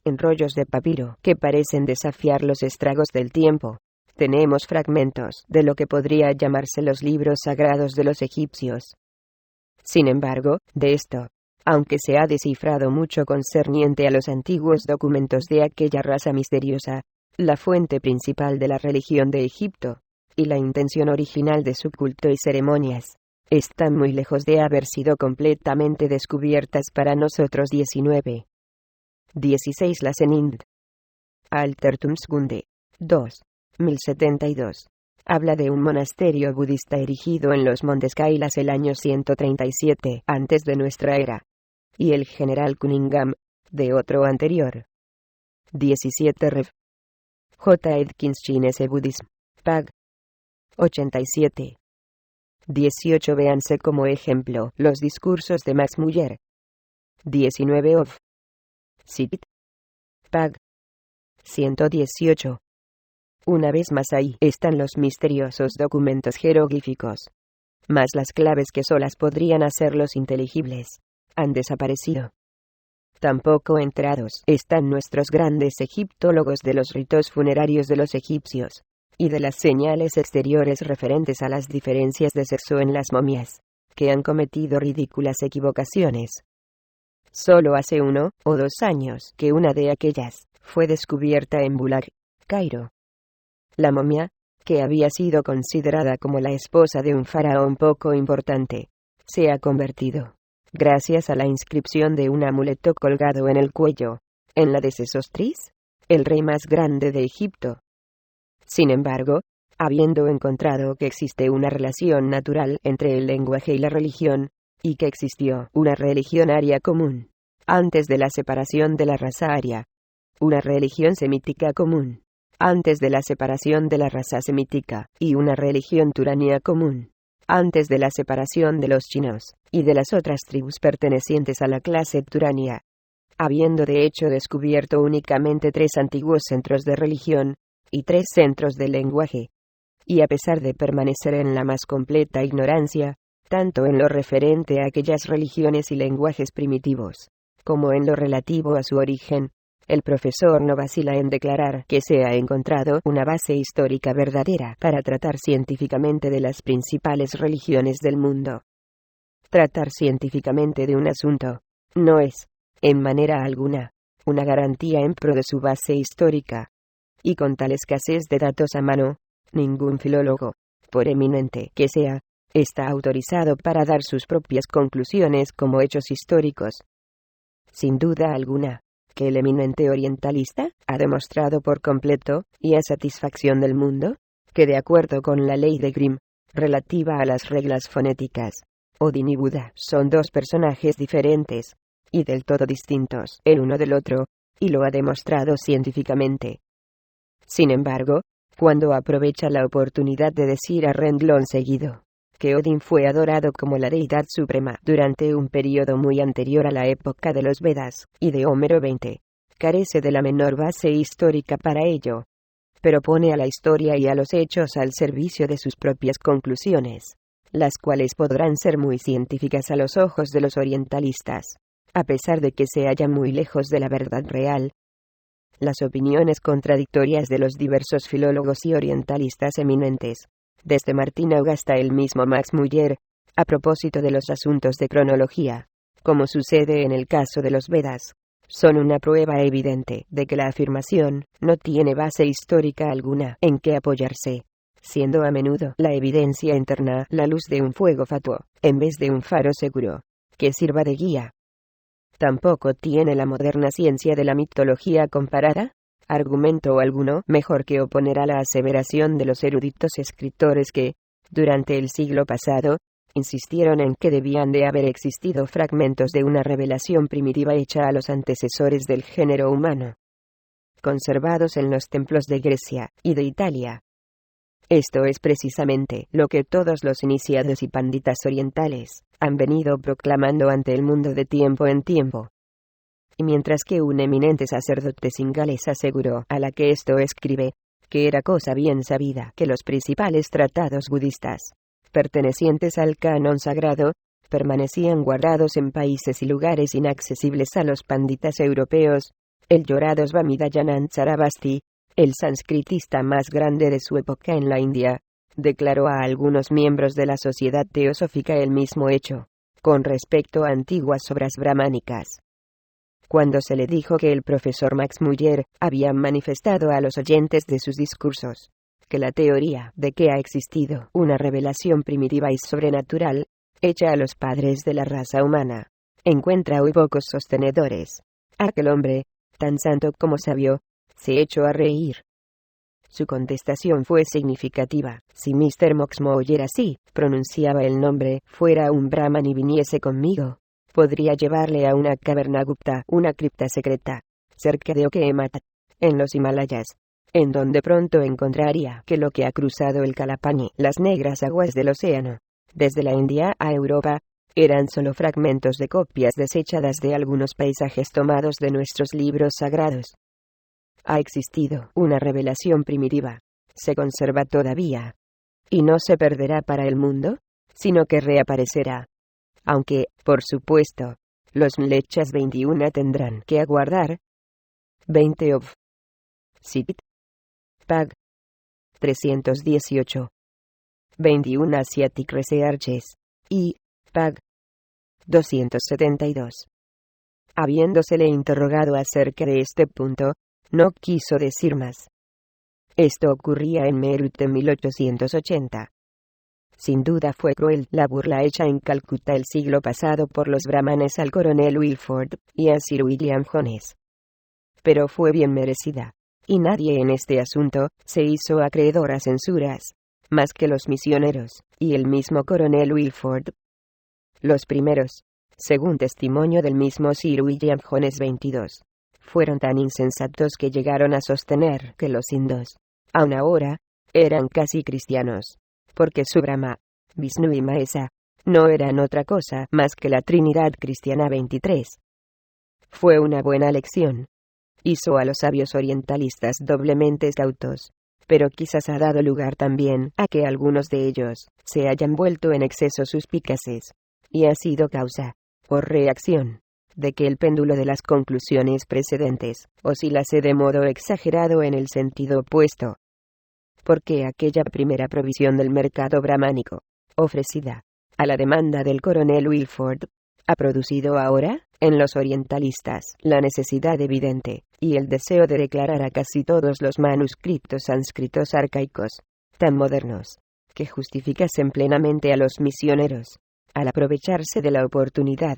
En rollos de papiro que parecen desafiar los estragos del tiempo, tenemos fragmentos de lo que podría llamarse los libros sagrados de los egipcios. Sin embargo, de esto, aunque se ha descifrado mucho concerniente a los antiguos documentos de aquella raza misteriosa, la fuente principal de la religión de Egipto, y la intención original de su culto y ceremonias, están muy lejos de haber sido completamente descubiertas para nosotros. 16 La Senind. Altertumskunde. 2. 1072. Habla de un monasterio budista erigido en los montes Kailas el año 137 antes de nuestra era. Y el general Cunningham, de otro anterior. 17 Rev. J. Edkins Chinese Buddhism. Pag. 87. 18 Véanse como ejemplo los discursos de Max Muller. 19 Of. Sit. Pag. 118. Una vez más ahí están los misteriosos documentos jeroglíficos. Mas las claves que solas podrían hacerlos inteligibles han desaparecido. Tampoco enterados están nuestros grandes egiptólogos de los ritos funerarios de los egipcios, y de las señales exteriores referentes a las diferencias de sexo en las momias, que han cometido ridículas equivocaciones. Solo hace 1 o 2 años que una de aquellas fue descubierta en Bulag, Cairo. La momia, que había sido considerada como la esposa de un faraón poco importante, se ha convertido, gracias a la inscripción de un amuleto colgado en el cuello, en la de Sesostris, el rey más grande de Egipto. Sin embargo, habiendo encontrado que existe una relación natural entre el lenguaje y la religión, y que existió una religión aria común, antes de la separación de la raza aria, una religión semítica común, antes de la separación de la raza semítica y una religión turania común, antes de la separación de los chinos y de las otras tribus pertenecientes a la clase turania, habiendo de hecho descubierto únicamente 3 antiguos centros de religión y 3 centros de lenguaje, y a pesar de permanecer en la más completa ignorancia, tanto en lo referente a aquellas religiones y lenguajes primitivos, como en lo relativo a su origen, el profesor no vacila en declarar que se ha encontrado una base histórica verdadera para tratar científicamente de las principales religiones del mundo. Tratar científicamente de un asunto no es, en manera alguna, una garantía en pro de su base histórica. Y con tal escasez de datos a mano, ningún filólogo, por eminente que sea, está autorizado para dar sus propias conclusiones como hechos históricos. Sin duda alguna, que el eminente orientalista ha demostrado por completo, y a satisfacción del mundo, que de acuerdo con la ley de Grimm, relativa a las reglas fonéticas, Odín y Buda son 2 personajes diferentes, y del todo distintos el uno del otro, y lo ha demostrado científicamente. Sin embargo, cuando aprovecha la oportunidad de decir a renglón seguido que Odín fue adorado como la deidad suprema durante un periodo muy anterior a la época de los Vedas y de Homero 20, carece de la menor base histórica para ello, pero pone a la historia y a los hechos al servicio de sus propias conclusiones, las cuales podrán ser muy científicas a los ojos de los orientalistas, a pesar de que se halla muy lejos de la verdad real. Las opiniones contradictorias de los diversos filólogos y orientalistas eminentes, desde Martín Aug hasta el mismo Max Muller, a propósito de los asuntos de cronología, como sucede en el caso de los Vedas, son una prueba evidente de que la afirmación no tiene base histórica alguna en que apoyarse, siendo a menudo la evidencia interna la luz de un fuego fatuo, en vez de un faro seguro, que sirva de guía. Tampoco tiene la moderna ciencia de la mitología comparada argumento alguno mejor que oponer a la aseveración de los eruditos escritores que, durante el siglo pasado, insistieron en que debían de haber existido fragmentos de una revelación primitiva hecha a los antecesores del género humano, conservados en los templos de Grecia y de Italia. Esto es precisamente lo que todos los iniciados y panditas orientales han venido proclamando ante el mundo de tiempo en tiempo. Y mientras que un eminente sacerdote singales aseguró a la que esto escribe, que era cosa bien sabida que los principales tratados budistas, pertenecientes al canon sagrado, permanecían guardados en países y lugares inaccesibles a los panditas europeos, el llorado Swamidayanand Sarasvati, el sánscritista más grande de su época en la India, declaró a algunos miembros de la sociedad teosófica el mismo hecho, con respecto a antiguas obras brahmánicas. Cuando se le dijo que el profesor Max Muller había manifestado a los oyentes de sus discursos que la teoría de que ha existido una revelación primitiva y sobrenatural, hecha a los padres de la raza humana, encuentra hoy pocos sostenedores, aquel hombre, tan santo como sabio, se echó a reír. Su contestación fue significativa. Si Mr. Max Muller así pronunciaba el nombre, fuera un brahman y viniese conmigo, podría llevarle a una caverna gupta, una cripta secreta, cerca de Okemata, en los Himalayas, en donde pronto encontraría que lo que ha cruzado el Kalapani, las negras aguas del océano, desde la India a Europa, eran solo fragmentos de copias desechadas de algunos paisajes tomados de nuestros libros sagrados. Ha existido una revelación primitiva, se conserva todavía, y no se perderá para el mundo, sino que reaparecerá. Aunque, por supuesto, los mlechas 21 tendrán que aguardar. 20 of Sit. Pag. 318. 21 Asiatic Researches. Y. Pag. 272. Habiéndosele interrogado acerca de este punto, no quiso decir más. Esto ocurría en Meerut en 1880. Sin duda fue cruel la burla hecha en Calcuta el siglo pasado por los brahmanes al coronel Wilford y a Sir William Jones. Pero fue bien merecida, y nadie en este asunto se hizo acreedor a censuras, más que los misioneros y el mismo coronel Wilford. Los primeros, según testimonio del mismo Sir William Jones 22, fueron tan insensatos que llegaron a sostener que los hindús, aun ahora, eran casi cristianos, porque su Brahma, Vishnu y Mahesa, no eran otra cosa más que la Trinidad cristiana 23. Fue una buena lección. Hizo a los sabios orientalistas doblemente cautos, pero quizás ha dado lugar también a que algunos de ellos se hayan vuelto en exceso suspicaces, y ha sido causa, por reacción, de que el péndulo de las conclusiones precedentes oscilase de modo exagerado en el sentido opuesto. Porque aquella primera provisión del mercado brahmánico, ofrecida a la demanda del coronel Wilford, ha producido ahora, en los orientalistas, la necesidad evidente, y el deseo de declarar a casi todos los manuscritos sánscritos arcaicos, tan modernos, que justificasen plenamente a los misioneros, al aprovecharse de la oportunidad.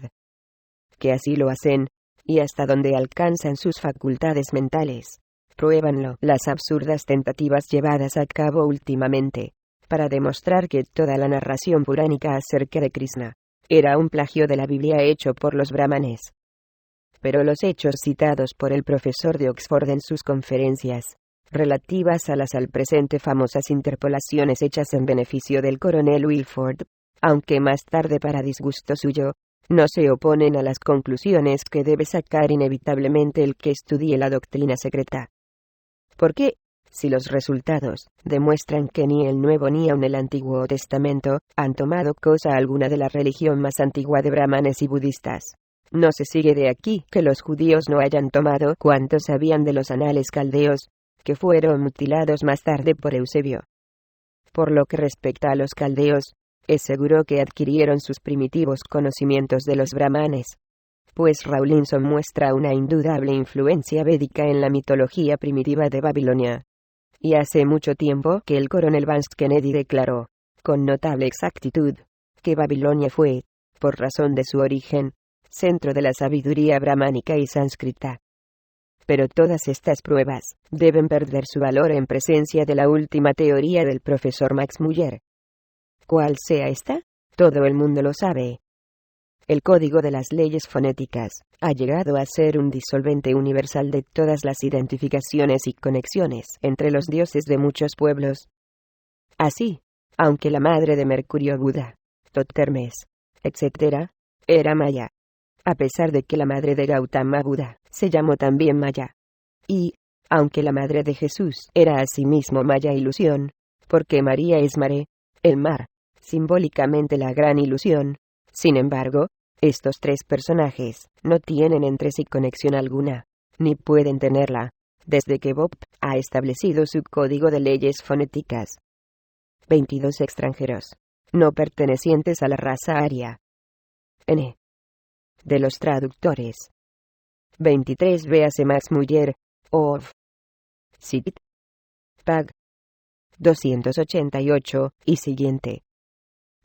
Que así lo hacen, y hasta donde alcanzan sus facultades mentales, pruébanlo las absurdas tentativas llevadas a cabo últimamente, para demostrar que toda la narración puránica acerca de Krishna era un plagio de la Biblia hecho por los brahmanes. Pero los hechos citados por el profesor de Oxford en sus conferencias, relativas a las al presente famosas interpolaciones hechas en beneficio del coronel Wilford, aunque más tarde para disgusto suyo, no se oponen a las conclusiones que debe sacar inevitablemente el que estudie la doctrina secreta. Porque, si los resultados demuestran que ni el Nuevo ni aun el Antiguo Testamento han tomado cosa alguna de la religión más antigua de brahmanes y budistas, no se sigue de aquí que los judíos no hayan tomado cuanto sabían de los anales caldeos, que fueron mutilados más tarde por Eusebio. Por lo que respecta a los caldeos, es seguro que adquirieron sus primitivos conocimientos de los brahmanes, pues Rawlinson muestra una indudable influencia védica en la mitología primitiva de Babilonia. Y hace mucho tiempo que el coronel Vance Kennedy declaró, con notable exactitud, que Babilonia fue, por razón de su origen, centro de la sabiduría brahmánica y sánscrita. Pero todas estas pruebas deben perder su valor en presencia de la última teoría del profesor Max Muller. ¿Cuál sea esta? Todo el mundo lo sabe. El código de las leyes fonéticas ha llegado a ser un disolvente universal de todas las identificaciones y conexiones entre los dioses de muchos pueblos. Así, aunque la madre de Mercurio Buda, Tothermes, etc., era Maya, a pesar de que la madre de Gautama Buda se llamó también Maya. Y, aunque la madre de Jesús era asimismo Maya ilusión, porque María es Mare, el mar, simbólicamente la gran ilusión, sin embargo, estos tres personajes no tienen entre sí conexión alguna, ni pueden tenerla, desde que Bob ha establecido su código de leyes fonéticas. 22 extranjeros, no pertenecientes a la raza aria. N. De los traductores. 23 véase Max Muller, Ov. Cit. Pag. 288, y siguiente.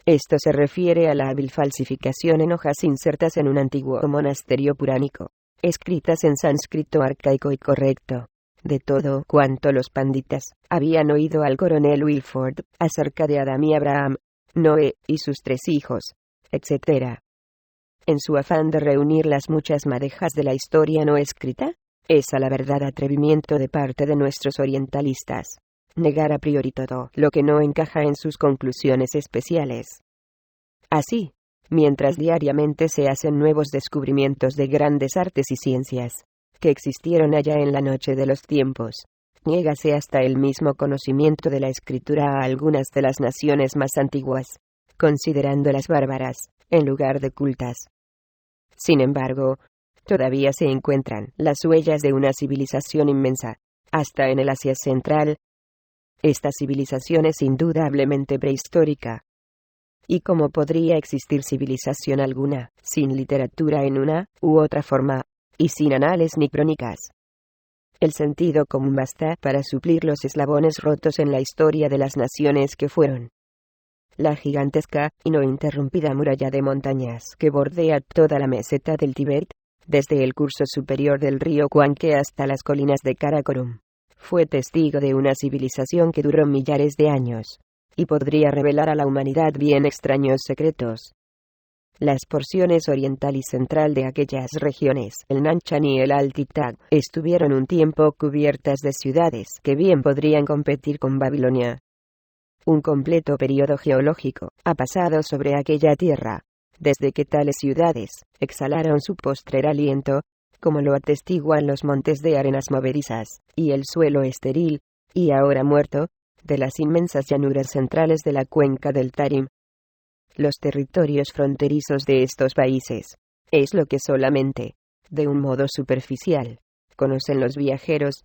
Esto se refiere a la hábil falsificación en hojas insertas en un antiguo monasterio puránico, escritas en sánscrito arcaico y correcto, de todo cuanto los panditas habían oído al coronel Wilford acerca de Adán y Abraham, Noé y sus tres hijos, etc. En su afán de reunir las muchas madejas de la historia no escrita, es a la verdad atrevimiento de parte de nuestros orientalistas negar a priori todo lo que no encaja en sus conclusiones especiales. Así, mientras diariamente se hacen nuevos descubrimientos de grandes artes y ciencias, que existieron allá en la noche de los tiempos, niégase hasta el mismo conocimiento de la escritura a algunas de las naciones más antiguas, considerándolas bárbaras, en lugar de cultas. Sin embargo, todavía se encuentran las huellas de una civilización inmensa, hasta en el Asia Central. Esta civilización es indudablemente prehistórica. ¿Y cómo podría existir civilización alguna, sin literatura en una u otra forma, y sin anales ni crónicas? El sentido común basta para suplir los eslabones rotos en la historia de las naciones que fueron. La gigantesca y no interrumpida muralla de montañas que bordea toda la meseta del Tíbet, desde el curso superior del río Huanghe hasta las colinas de Karakorum, fue testigo de una civilización que duró millares de años, y podría revelar a la humanidad bien extraños secretos. Las porciones oriental y central de aquellas regiones, el Nanshan y el Altitag, estuvieron un tiempo cubiertas de ciudades que bien podrían competir con Babilonia. Un completo periodo geológico ha pasado sobre aquella tierra, desde que tales ciudades exhalaron su postrer aliento, como lo atestiguan los montes de arenas movedizas, y el suelo estéril, y ahora muerto, de las inmensas llanuras centrales de la cuenca del Tarim. Los territorios fronterizos de estos países es lo que solamente, de un modo superficial, conocen los viajeros.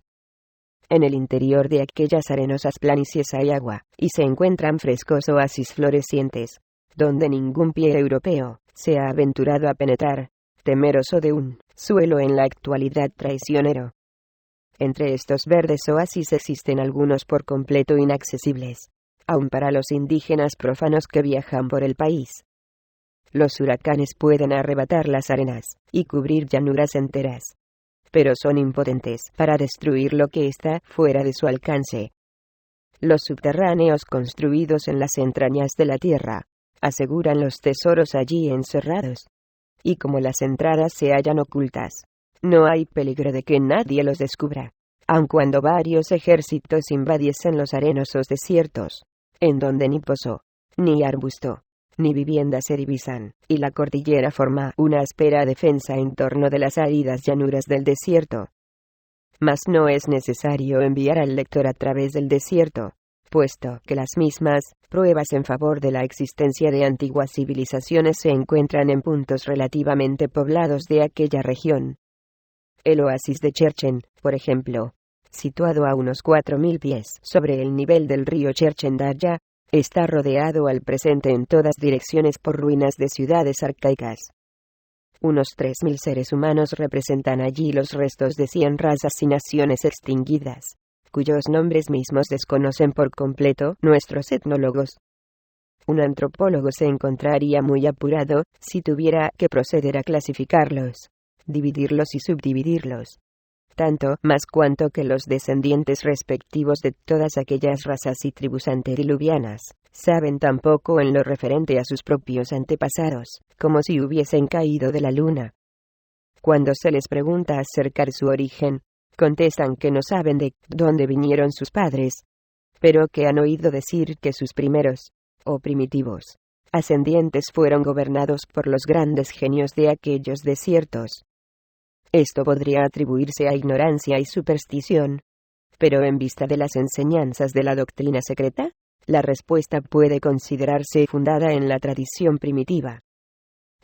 En el interior de aquellas arenosas planicies hay agua, y se encuentran frescos oasis florecientes, donde ningún pie europeo se ha aventurado a penetrar, temeroso de un suelo en la actualidad traicionero. Entre estos verdes oasis existen algunos por completo inaccesibles, aun para los indígenas profanos que viajan por el país. Los huracanes pueden arrebatar las arenas y cubrir llanuras enteras, pero son impotentes para destruir lo que está fuera de su alcance. Los subterráneos construidos en las entrañas de la tierra aseguran los tesoros allí encerrados, y como las entradas se hallan ocultas, no hay peligro de que nadie los descubra, aun cuando varios ejércitos invadiesen los arenosos desiertos, en donde ni pozo, ni arbusto, ni vivienda se divisan, y la cordillera forma una áspera defensa en torno de las áridas llanuras del desierto. Mas no es necesario enviar al lector a través del desierto, puesto que las mismas pruebas en favor de la existencia de antiguas civilizaciones se encuentran en puntos relativamente poblados de aquella región. El oasis de Cherchen, por ejemplo, situado a unos 4.000 pies sobre el nivel del río Cherchen Darya, está rodeado al presente en todas direcciones por ruinas de ciudades arcaicas. Unos 3.000 seres humanos representan allí los restos de 100 razas y naciones extinguidas, cuyos nombres mismos desconocen por completo nuestros etnólogos. Un antropólogo se encontraría muy apurado si tuviera que proceder a clasificarlos, dividirlos y subdividirlos, tanto más cuanto que los descendientes respectivos de todas aquellas razas y tribus antediluvianas saben tan poco en lo referente a sus propios antepasados, como si hubiesen caído de la luna. Cuando se les pregunta acerca de su origen, contestan que no saben de dónde vinieron sus padres, pero que han oído decir que sus primeros, o primitivos, ascendientes fueron gobernados por los grandes genios de aquellos desiertos. Esto podría atribuirse a ignorancia y superstición, pero en vista de las enseñanzas de la doctrina secreta, la respuesta puede considerarse fundada en la tradición primitiva.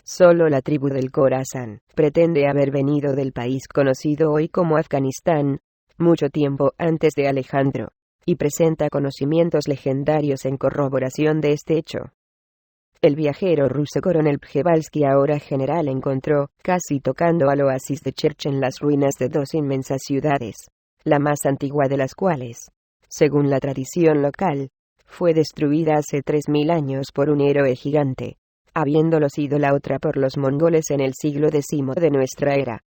Solo la tribu del Khorasan pretende haber venido del país conocido hoy como Afganistán, mucho tiempo antes de Alejandro, y presenta conocimientos legendarios en corroboración de este hecho. El viajero ruso Coronel Prjevalsky, ahora general, encontró, casi tocando al oasis de Cherchen, las ruinas de dos inmensas ciudades, la más antigua de las cuales, según la tradición local, fue destruida hace 3.000 años por un héroe gigante, habiéndolo sido la otra por los mongoles en el siglo X de nuestra era.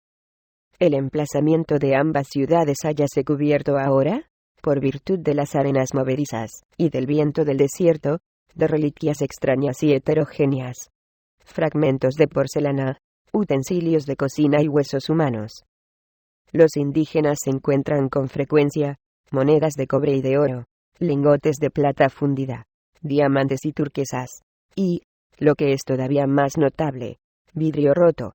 El emplazamiento de ambas ciudades hállase cubierto ahora, por virtud de las arenas movedizas, y del viento del desierto, de reliquias extrañas y heterogéneas. Fragmentos de porcelana, utensilios de cocina y huesos humanos. Los indígenas encuentran con frecuencia monedas de cobre y de oro, lingotes de plata fundida, diamantes y turquesas, y, lo que es todavía más notable, vidrio roto.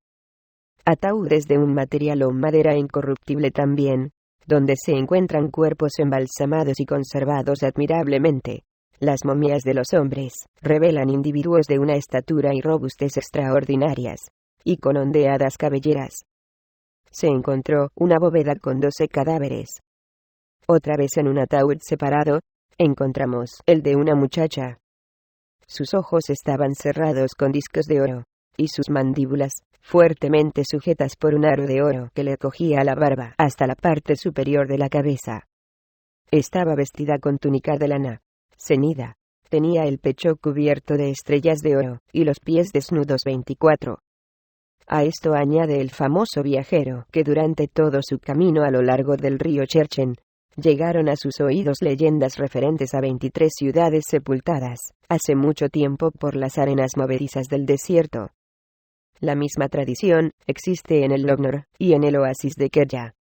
Ataúdes de un material o madera incorruptible también, donde se encuentran cuerpos embalsamados y conservados admirablemente. Las momias de los hombres revelan individuos de una estatura y robustez extraordinarias, y con ondeadas cabelleras. Se encontró una bóveda con 12 cadáveres. Otra vez en un ataúd separado, encontramos el de una muchacha. Sus ojos estaban cerrados con discos de oro, y sus mandíbulas, fuertemente sujetas por un aro de oro que le cogía la barba hasta la parte superior de la cabeza. Estaba vestida con túnica de lana, ceñida, tenía el pecho cubierto de estrellas de oro, y los pies desnudos 24. A esto añade el famoso viajero que durante todo su camino a lo largo del río Cherchen, llegaron a sus oídos leyendas referentes a 23 ciudades sepultadas hace mucho tiempo por las arenas movedizas del desierto, La misma tradición existe en el Lognor y en el oasis de Kerja.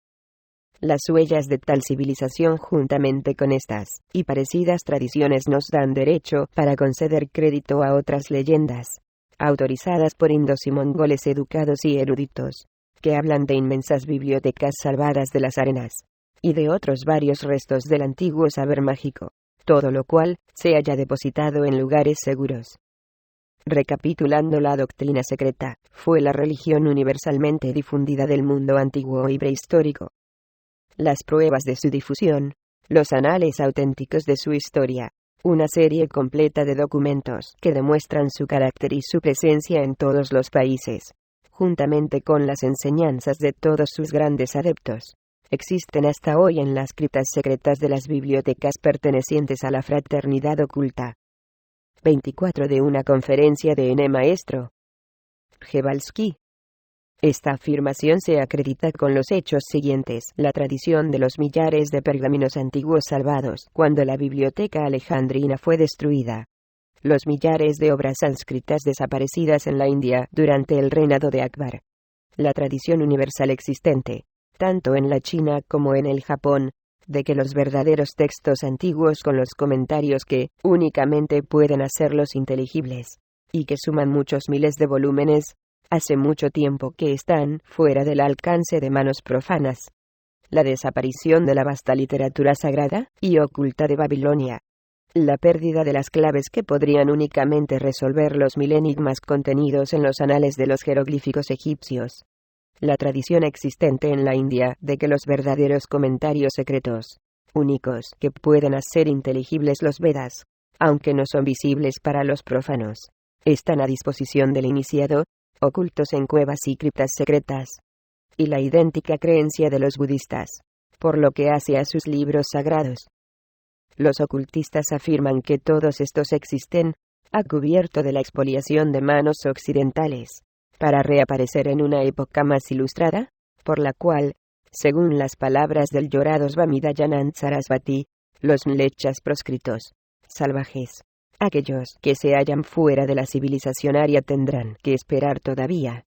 Las huellas de tal civilización juntamente con estas y parecidas tradiciones nos dan derecho para conceder crédito a otras leyendas, autorizadas por indos y mongoles educados y eruditos, que hablan de inmensas bibliotecas salvadas de las arenas, y de otros varios restos del antiguo saber mágico, todo lo cual se haya depositado en lugares seguros. Recapitulando, la doctrina secreta fue la religión universalmente difundida del mundo antiguo y prehistórico. Las pruebas de su difusión, los anales auténticos de su historia, una serie completa de documentos que demuestran su carácter y su presencia en todos los países, juntamente con las enseñanzas de todos sus grandes adeptos, existen hasta hoy en las criptas secretas de las bibliotecas pertenecientes a la fraternidad oculta. 24 de una conferencia de N. Maestro Przewalski. Esta afirmación se acredita con los hechos siguientes: la tradición de los millares de pergaminos antiguos salvados cuando la biblioteca alejandrina fue destruida, los millares de obras sánscritas desaparecidas en la India durante el reinado de Akbar, la tradición universal existente, tanto en la China como en el Japón, de que los verdaderos textos antiguos con los comentarios que únicamente pueden hacerlos inteligibles, y que suman muchos miles de volúmenes, hace mucho tiempo que están fuera del alcance de manos profanas. La desaparición de la vasta literatura sagrada y oculta de Babilonia. La pérdida de las claves que podrían únicamente resolver los mil enigmas contenidos en los anales de los jeroglíficos egipcios. La tradición existente en la India de que los verdaderos comentarios secretos, únicos que pueden hacer inteligibles los Vedas, aunque no son visibles para los profanos, están a disposición del iniciado, ocultos en cuevas y criptas secretas. Y la idéntica creencia de los budistas, por lo que hace a sus libros sagrados. Los ocultistas afirman que todos estos existen, a cubierto de la expoliación de manos occidentales, para reaparecer en una época más ilustrada, por la cual, según las palabras del llorado Swamidayanand Sarasvati, los mlechas proscritos, salvajes, aquellos que se hallan fuera de la civilización aria tendrán que esperar todavía.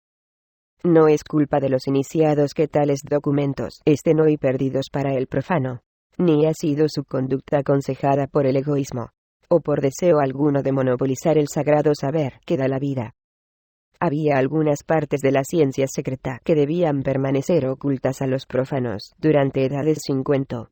No es culpa de los iniciados que tales documentos estén hoy perdidos para el profano, ni ha sido su conducta aconsejada por el egoísmo, o por deseo alguno de monopolizar el sagrado saber que da la vida. Había algunas partes de la ciencia secreta que debían permanecer ocultas a los profanos durante edades sin cuento.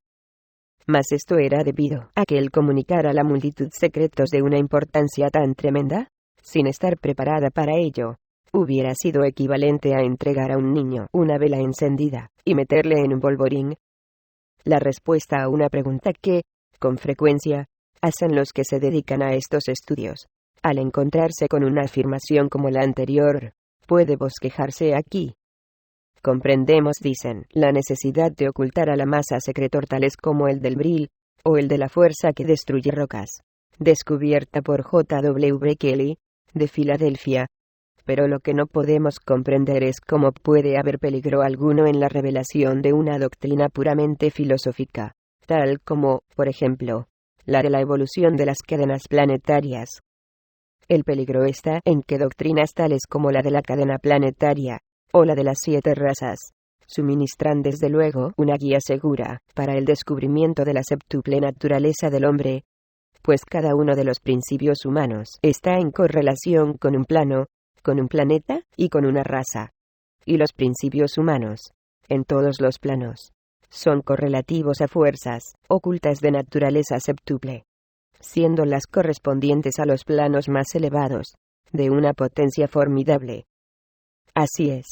Mas esto era debido a que el comunicar a la multitud secretos de una importancia tan tremenda, sin estar preparada para ello, hubiera sido equivalente a entregar a un niño una vela encendida y meterle en un polvorín. La respuesta a una pregunta que, con frecuencia, hacen los que se dedican a estos estudios, al encontrarse con una afirmación como la anterior, puede bosquejarse aquí. Comprendemos, dicen, la necesidad de ocultar a la masa secretos tales como el del Bril, o el de la fuerza que destruye rocas, descubierta por J. W. Kelly, de Filadelfia. Pero lo que no podemos comprender es cómo puede haber peligro alguno en la revelación de una doctrina puramente filosófica, tal como, por ejemplo, la de la evolución de las cadenas planetarias. El peligro está en que doctrinas tales como la de la cadena planetaria, o la de las 7 razas, suministran desde luego una guía segura para el descubrimiento de la séptuple naturaleza del hombre, pues cada uno de los principios humanos está en correlación con un plano, con un planeta y con una raza. Y los principios humanos, en todos los planos, son correlativos a fuerzas ocultas de naturaleza séptuple, siendo las correspondientes a los planos más elevados, de una potencia formidable. Así es,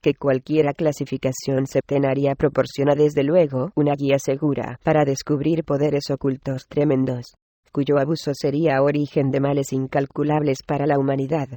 que cualquiera clasificación septenaria proporciona desde luego una guía segura para descubrir poderes ocultos tremendos, cuyo abuso sería origen de males incalculables para la humanidad.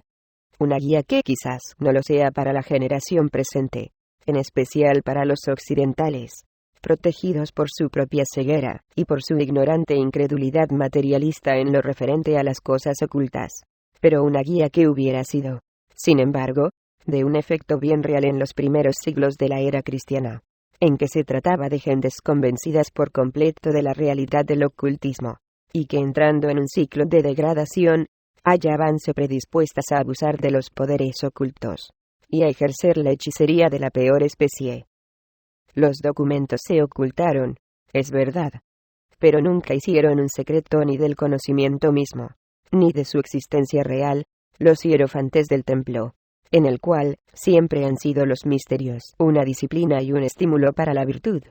Una guía que quizás no lo sea para la generación presente, en especial para los occidentales, protegidos por su propia ceguera y por su ignorante incredulidad materialista en lo referente a las cosas ocultas, pero una guía que hubiera sido, sin embargo, de un efecto bien real en los primeros siglos de la era cristiana, en que se trataba de gentes convencidas por completo de la realidad del ocultismo, y que entrando en un ciclo de degradación, hallabanse predispuestas a abusar de los poderes ocultos, y a ejercer la hechicería de la peor especie. Los documentos se ocultaron, es verdad, pero nunca hicieron un secreto ni del conocimiento mismo, ni de su existencia real, los hierofantes del templo, en el cual siempre han sido los misterios una disciplina y un estímulo para la virtud.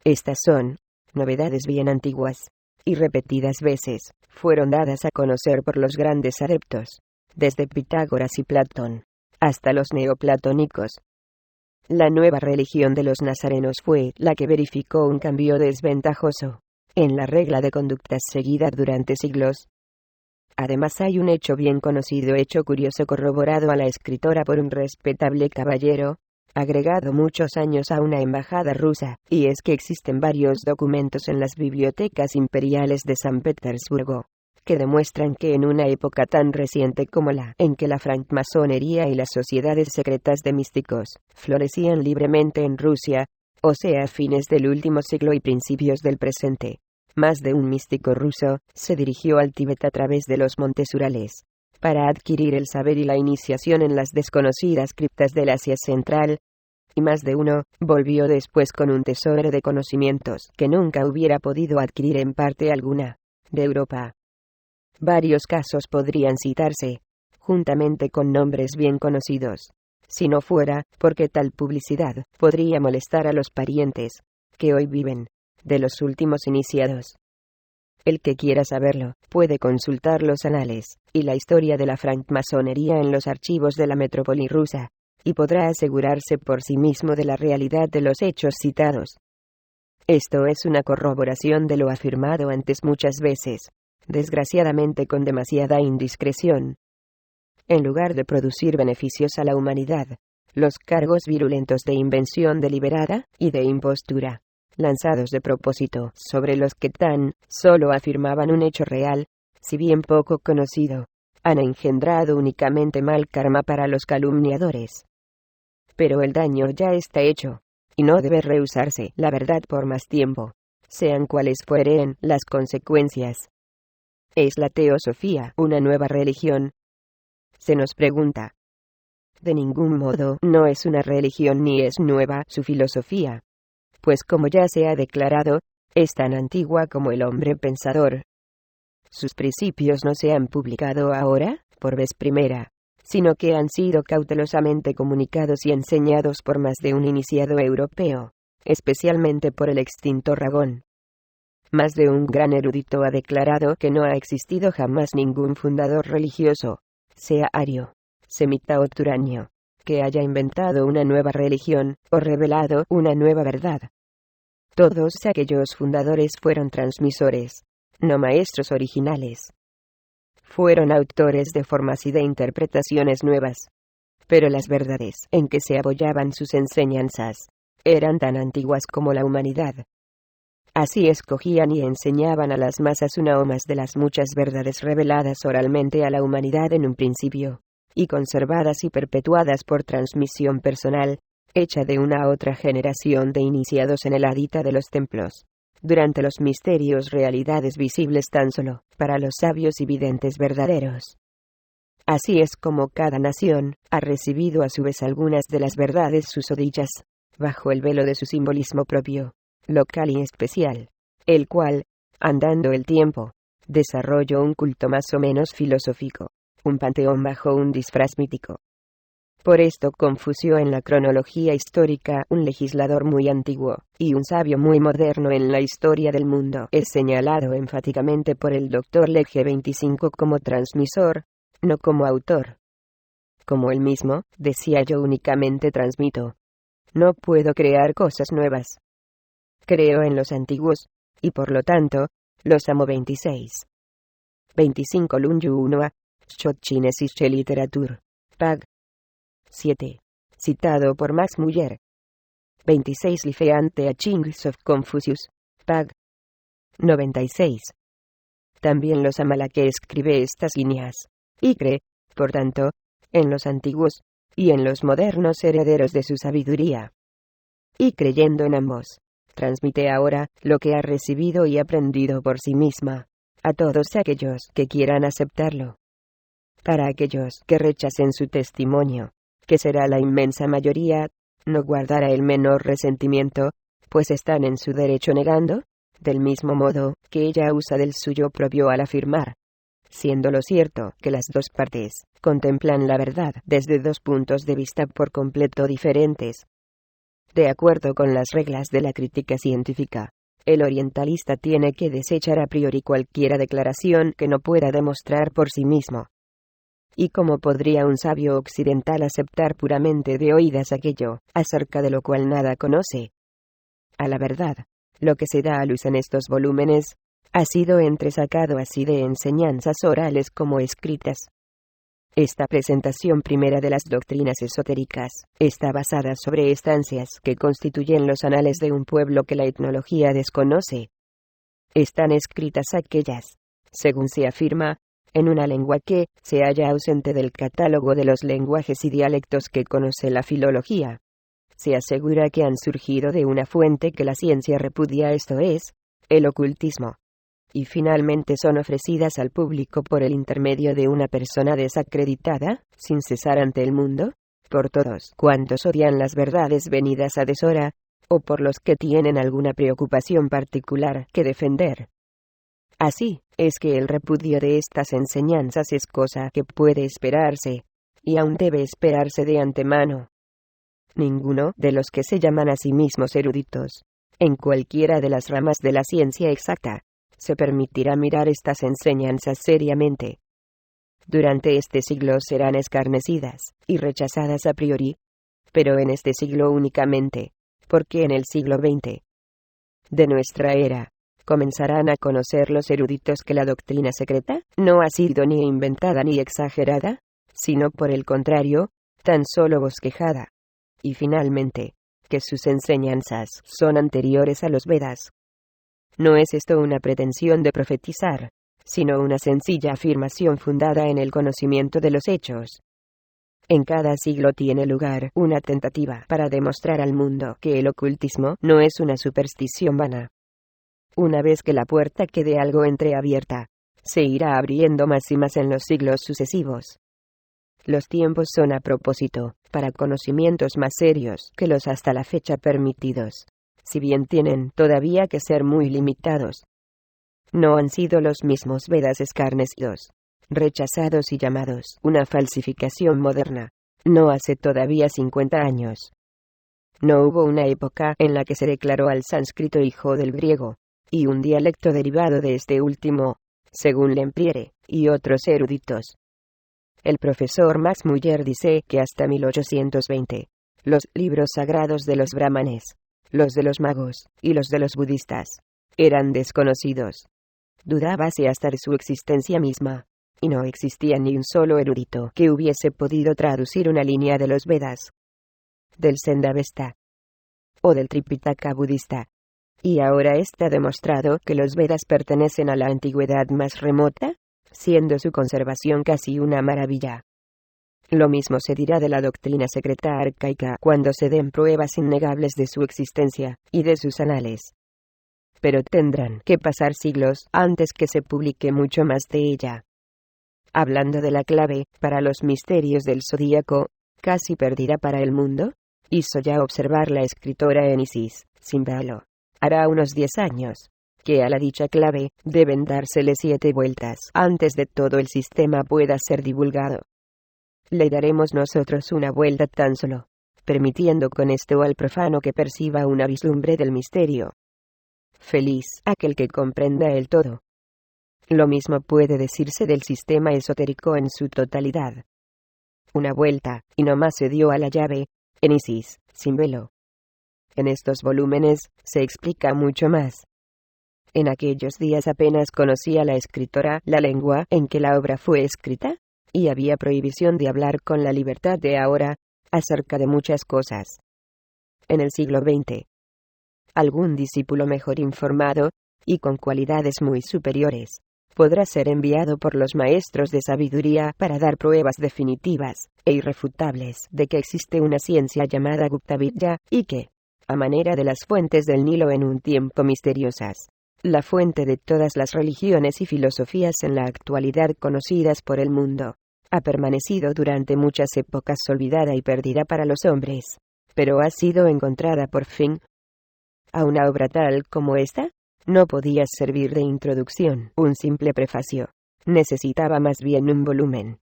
Estas son novedades bien antiguas, y repetidas veces fueron dadas a conocer por los grandes adeptos, desde Pitágoras y Platón, hasta los neoplatónicos. La nueva religión de los nazarenos fue la que verificó un cambio desventajoso en la regla de conductas seguida durante siglos. Además hay un hecho bien conocido, hecho curioso corroborado a la escritora por un respetable caballero, agregado muchos años a una embajada rusa, y es que existen varios documentos en las bibliotecas imperiales de San Petersburgo, que demuestran que en una época tan reciente como la en que la francmasonería y las sociedades secretas de místicos florecían libremente en Rusia, o sea a fines del último siglo y principios del presente, más de un místico ruso se dirigió al Tíbet a través de los montes Urales, para adquirir el saber y la iniciación en las desconocidas criptas del Asia Central, y más de uno volvió después con un tesoro de conocimientos que nunca hubiera podido adquirir en parte alguna de Europa. Varios casos podrían citarse, juntamente con nombres bien conocidos, si no fuera porque tal publicidad podría molestar a los parientes que hoy viven de los últimos iniciados. El que quiera saberlo, puede consultar los anales y la historia de la francmasonería en los archivos de la metrópoli rusa, y podrá asegurarse por sí mismo de la realidad de los hechos citados. Esto es una corroboración de lo afirmado antes muchas veces, desgraciadamente con demasiada indiscreción. En lugar de producir beneficios a la humanidad, los cargos virulentos de invención deliberada y de impostura, lanzados de propósito sobre los que tan solo afirmaban un hecho real, si bien poco conocido, han engendrado únicamente mal karma para los calumniadores. Pero el daño ya está hecho, y no debe rehusarse la verdad por más tiempo, sean cuales fueren las consecuencias. ¿Es la teosofía una nueva religión?, se nos pregunta. De ningún modo no es una religión ni es nueva su filosofía, pues como ya se ha declarado, es tan antigua como el hombre pensador. Sus principios no se han publicado ahora, por vez primera, sino que han sido cautelosamente comunicados y enseñados por más de un iniciado europeo, especialmente por el extinto Ragón. Más de un gran erudito ha declarado que no ha existido jamás ningún fundador religioso, sea ario, semita o turanio, que haya inventado una nueva religión, o revelado una nueva verdad. Todos aquellos fundadores fueron transmisores, no maestros originales. Fueron autores de formas y de interpretaciones nuevas. Pero las verdades en que se apoyaban sus enseñanzas eran tan antiguas como la humanidad. Así escogían y enseñaban a las masas una o más de las muchas verdades reveladas oralmente a la humanidad en un principio, y conservadas y perpetuadas por transmisión personal, hecha de una a otra generación de iniciados en el adita de los templos, durante los misterios realidades visibles tan solo para los sabios y videntes verdaderos. Así es como cada nación ha recibido a su vez algunas de las verdades susodichas, bajo el velo de su simbolismo propio, local y especial, el cual, andando el tiempo, desarrolló un culto más o menos filosófico, un panteón bajo un disfraz mítico. Por esto Confucio en la cronología histórica, un legislador muy antiguo, y un sabio muy moderno en la historia del mundo, es señalado enfáticamente por el Dr. Legge 25 como transmisor, no como autor. Como él mismo, decía: yo únicamente transmito. No puedo crear cosas nuevas. Creo en los antiguos, y por lo tanto, los amo. 26. 25 Lunyu 1a, Schotchinesische Literatur, Pag. 7. Citado por Max Muller. 26 Lifeante a Chings of Confucius, Pag. 96. También los ama la que escribe estas líneas, y cree, por tanto, en los antiguos, y en los modernos herederos de su sabiduría. Y creyendo en ambos, transmite ahora lo que ha recibido y aprendido por sí misma, a todos aquellos que quieran aceptarlo. Para aquellos que rechacen su testimonio, que será la inmensa mayoría, no guardará el menor resentimiento, pues están en su derecho negando, del mismo modo que ella usa del suyo propio al afirmar, siéndolo cierto que las dos partes contemplan la verdad desde dos puntos de vista por completo diferentes. De acuerdo con las reglas de la crítica científica, el orientalista tiene que desechar a priori cualquiera declaración que no pueda demostrar por sí mismo. ¿Y cómo podría un sabio occidental aceptar puramente de oídas aquello, acerca de lo cual nada conoce? A la verdad, lo que se da a luz en estos volúmenes, ha sido entresacado así de enseñanzas orales como escritas. Esta presentación primera de las doctrinas esotéricas está basada sobre estancias que constituyen los anales de un pueblo que la etnología desconoce. Están escritas aquellas, según se afirma, en una lengua que se halla ausente del catálogo de los lenguajes y dialectos que conoce la filología. Se asegura que han surgido de una fuente que la ciencia repudia, esto es, el ocultismo. Y finalmente son ofrecidas al público por el intermedio de una persona desacreditada, sin cesar ante el mundo, por todos cuantos odian las verdades venidas a deshora, o por los que tienen alguna preocupación particular que defender. Así es que el repudio de estas enseñanzas es cosa que puede esperarse, y aún debe esperarse de antemano. Ninguno de los que se llaman a sí mismos eruditos, en cualquiera de las ramas de la ciencia exacta, se permitirá mirar estas enseñanzas seriamente. Durante este siglo serán escarnecidas y rechazadas a priori, pero en este siglo únicamente, porque en el siglo XX de nuestra era, comenzarán a conocer los eruditos que la doctrina secreta no ha sido ni inventada ni exagerada, sino por el contrario, tan solo bosquejada. Y finalmente, que sus enseñanzas son anteriores a los Vedas. No es esto una pretensión de profetizar, sino una sencilla afirmación fundada en el conocimiento de los hechos. En cada siglo tiene lugar una tentativa para demostrar al mundo que el ocultismo no es una superstición vana. Una vez que la puerta quede algo entreabierta, se irá abriendo más y más en los siglos sucesivos. Los tiempos son a propósito, para conocimientos más serios que los hasta la fecha permitidos, si bien tienen todavía que ser muy limitados. No han sido los mismos Vedas escarnecidos, rechazados y llamados una falsificación moderna, no hace todavía 50 años. No hubo una época en la que se declaró al sánscrito hijo del griego, y un dialecto derivado de este último, según Lempriere y otros eruditos. El profesor Max Muller dice que hasta 1820, los libros sagrados de los brahmanes, los de los magos y los de los budistas eran desconocidos. Dudábase hasta de su existencia misma, y no existía ni un solo erudito que hubiese podido traducir una línea de los Vedas, del Sendavesta o del Tripitaka budista. Y ahora está demostrado que los Vedas pertenecen a la antigüedad más remota, siendo su conservación casi una maravilla. Lo mismo se dirá de la doctrina secreta arcaica cuando se den pruebas innegables de su existencia y de sus anales. Pero tendrán que pasar siglos antes que se publique mucho más de ella. Hablando de la clave para los misterios del zodíaco, casi perdida para el mundo, hizo ya observar la escritora Enisis, Simbalo, hará unos 10 años, que a la dicha clave deben dársele 7 vueltas antes de todo el sistema pueda ser divulgado. Le daremos nosotros una vuelta tan solo, permitiendo con esto al profano que perciba una vislumbre del misterio. Feliz aquel que comprenda el todo. Lo mismo puede decirse del sistema esotérico en su totalidad. Una vuelta, y no más se dio a la llave, Enisis, Simbelo. En estos volúmenes, se explica mucho más. En aquellos días apenas conocía la escritora la lengua en que la obra fue escrita, y había prohibición de hablar con la libertad de ahora, acerca de muchas cosas. En el siglo XX, algún discípulo mejor informado, y con cualidades muy superiores, podrá ser enviado por los maestros de sabiduría para dar pruebas definitivas e irrefutables de que existe una ciencia llamada Gupta Vidya, y que, a manera de las fuentes del Nilo en un tiempo misteriosas, la fuente de todas las religiones y filosofías en la actualidad conocidas por el mundo, Ha permanecido durante muchas épocas olvidada y perdida para los hombres, pero ha sido encontrada por fin. A una obra tal como esta, no podía servir de introducción un simple prefacio. Necesitaba más bien un volumen.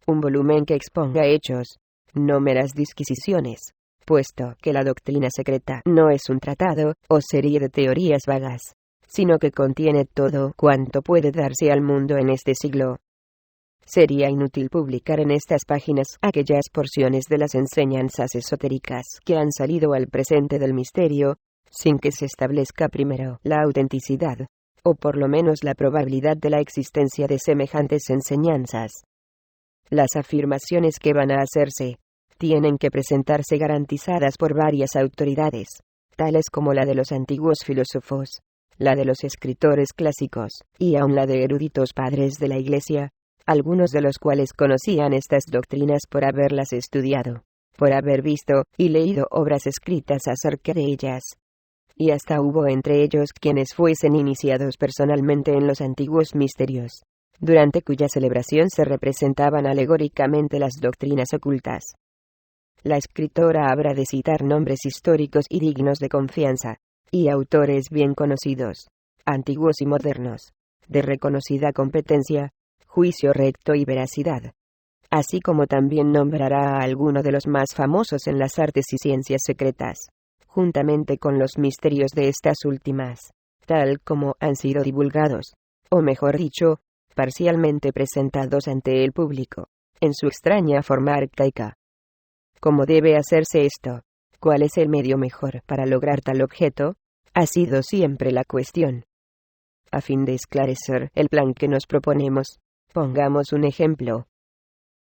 Un volumen que exponga hechos, no meras disquisiciones, puesto que la doctrina secreta no es un tratado o serie de teorías vagas, sino que contiene todo cuanto puede darse al mundo en este siglo. Sería inútil publicar en estas páginas aquellas porciones de las enseñanzas esotéricas que han salido al presente del misterio, sin que se establezca primero la autenticidad, o por lo menos la probabilidad de la existencia de semejantes enseñanzas. Las afirmaciones que van a hacerse tienen que presentarse garantizadas por varias autoridades, tales como la de los antiguos filósofos, la de los escritores clásicos, y aun la de eruditos padres de la Iglesia, algunos de los cuales conocían estas doctrinas por haberlas estudiado, por haber visto y leído obras escritas acerca de ellas. Y hasta hubo entre ellos quienes fuesen iniciados personalmente en los antiguos misterios, durante cuya celebración se representaban alegóricamente las doctrinas ocultas. La escritora habrá de citar nombres históricos y dignos de confianza, y autores bien conocidos, antiguos y modernos, de reconocida competencia, juicio recto y veracidad. Así como también nombrará a alguno de los más famosos en las artes y ciencias secretas, juntamente con los misterios de estas últimas, tal como han sido divulgados, o mejor dicho, parcialmente presentados ante el público, en su extraña forma arcaica. ¿Cómo debe hacerse esto? ¿Cuál es el medio mejor para lograr tal objeto? Ha sido siempre la cuestión. A fin de esclarecer el plan que nos proponemos, pongamos un ejemplo.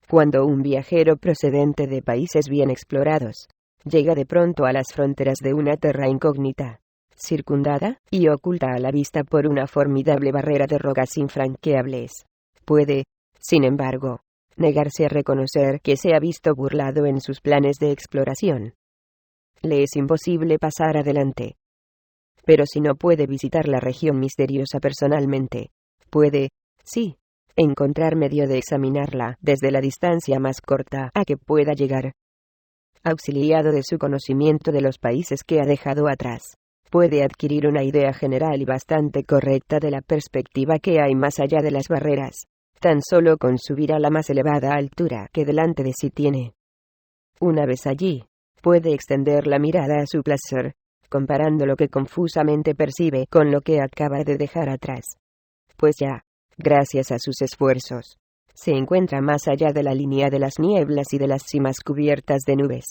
Cuando un viajero procedente de países bien explorados llega de pronto a las fronteras de una terra incógnita, circundada y oculta a la vista por una formidable barrera de rocas infranqueables, puede, sin embargo, negarse a reconocer que se ha visto burlado en sus planes de exploración. Le es imposible pasar adelante. Pero si no puede visitar la región misteriosa personalmente, puede, sí, encontrar medio de examinarla desde la distancia más corta a que pueda llegar. Auxiliado de su conocimiento de los países que ha dejado atrás, puede adquirir una idea general y bastante correcta de la perspectiva que hay más allá de las barreras, tan solo con subir a la más elevada altura que delante de sí tiene. Una vez allí, puede extender la mirada a su placer, comparando lo que confusamente percibe con lo que acaba de dejar atrás. Pues ya, gracias a sus esfuerzos, se encuentra más allá de la línea de las nieblas y de las cimas cubiertas de nubes.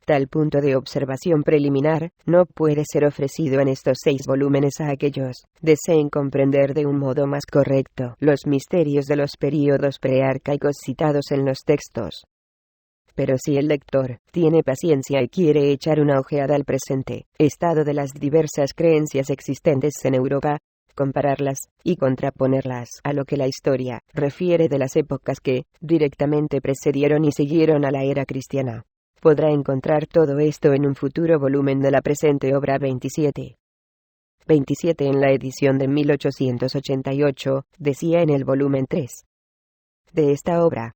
Tal punto de observación preliminar no puede ser ofrecido en estos 6 volúmenes a aquellos deseen comprender de un modo más correcto los misterios de los períodos prearcaicos citados en los textos. Pero si el lector tiene paciencia y quiere echar una ojeada al presente estado de las diversas creencias existentes en Europa, compararlas y contraponerlas a lo que la historia refiere de las épocas que directamente precedieron y siguieron a la era cristiana, podrá encontrar todo esto en un futuro volumen de la presente obra 27. 27 en la edición de 1888, decía en el volumen 3 de esta obra.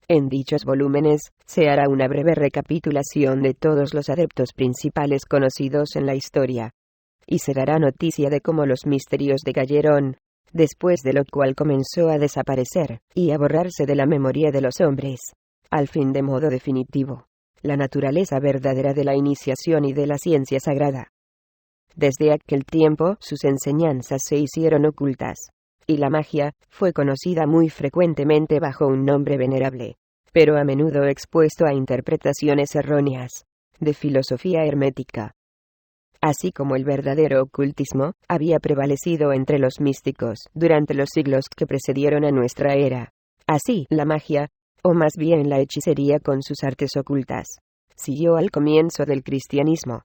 En dichos volúmenes, se hará una breve recapitulación de todos los adeptos principales conocidos en la historia, y se dará noticia de cómo los misterios decayeron, después de lo cual comenzó a desaparecer, y a borrarse de la memoria de los hombres, al fin de modo definitivo, la naturaleza verdadera de la iniciación y de la ciencia sagrada. Desde aquel tiempo sus enseñanzas se hicieron ocultas, y la magia fue conocida muy frecuentemente bajo un nombre venerable, pero a menudo expuesto a interpretaciones erróneas, de filosofía hermética. Así como el verdadero ocultismo había prevalecido entre los místicos durante los siglos que precedieron a nuestra era, así la magia, o más bien la hechicería con sus artes ocultas, siguió al comienzo del cristianismo.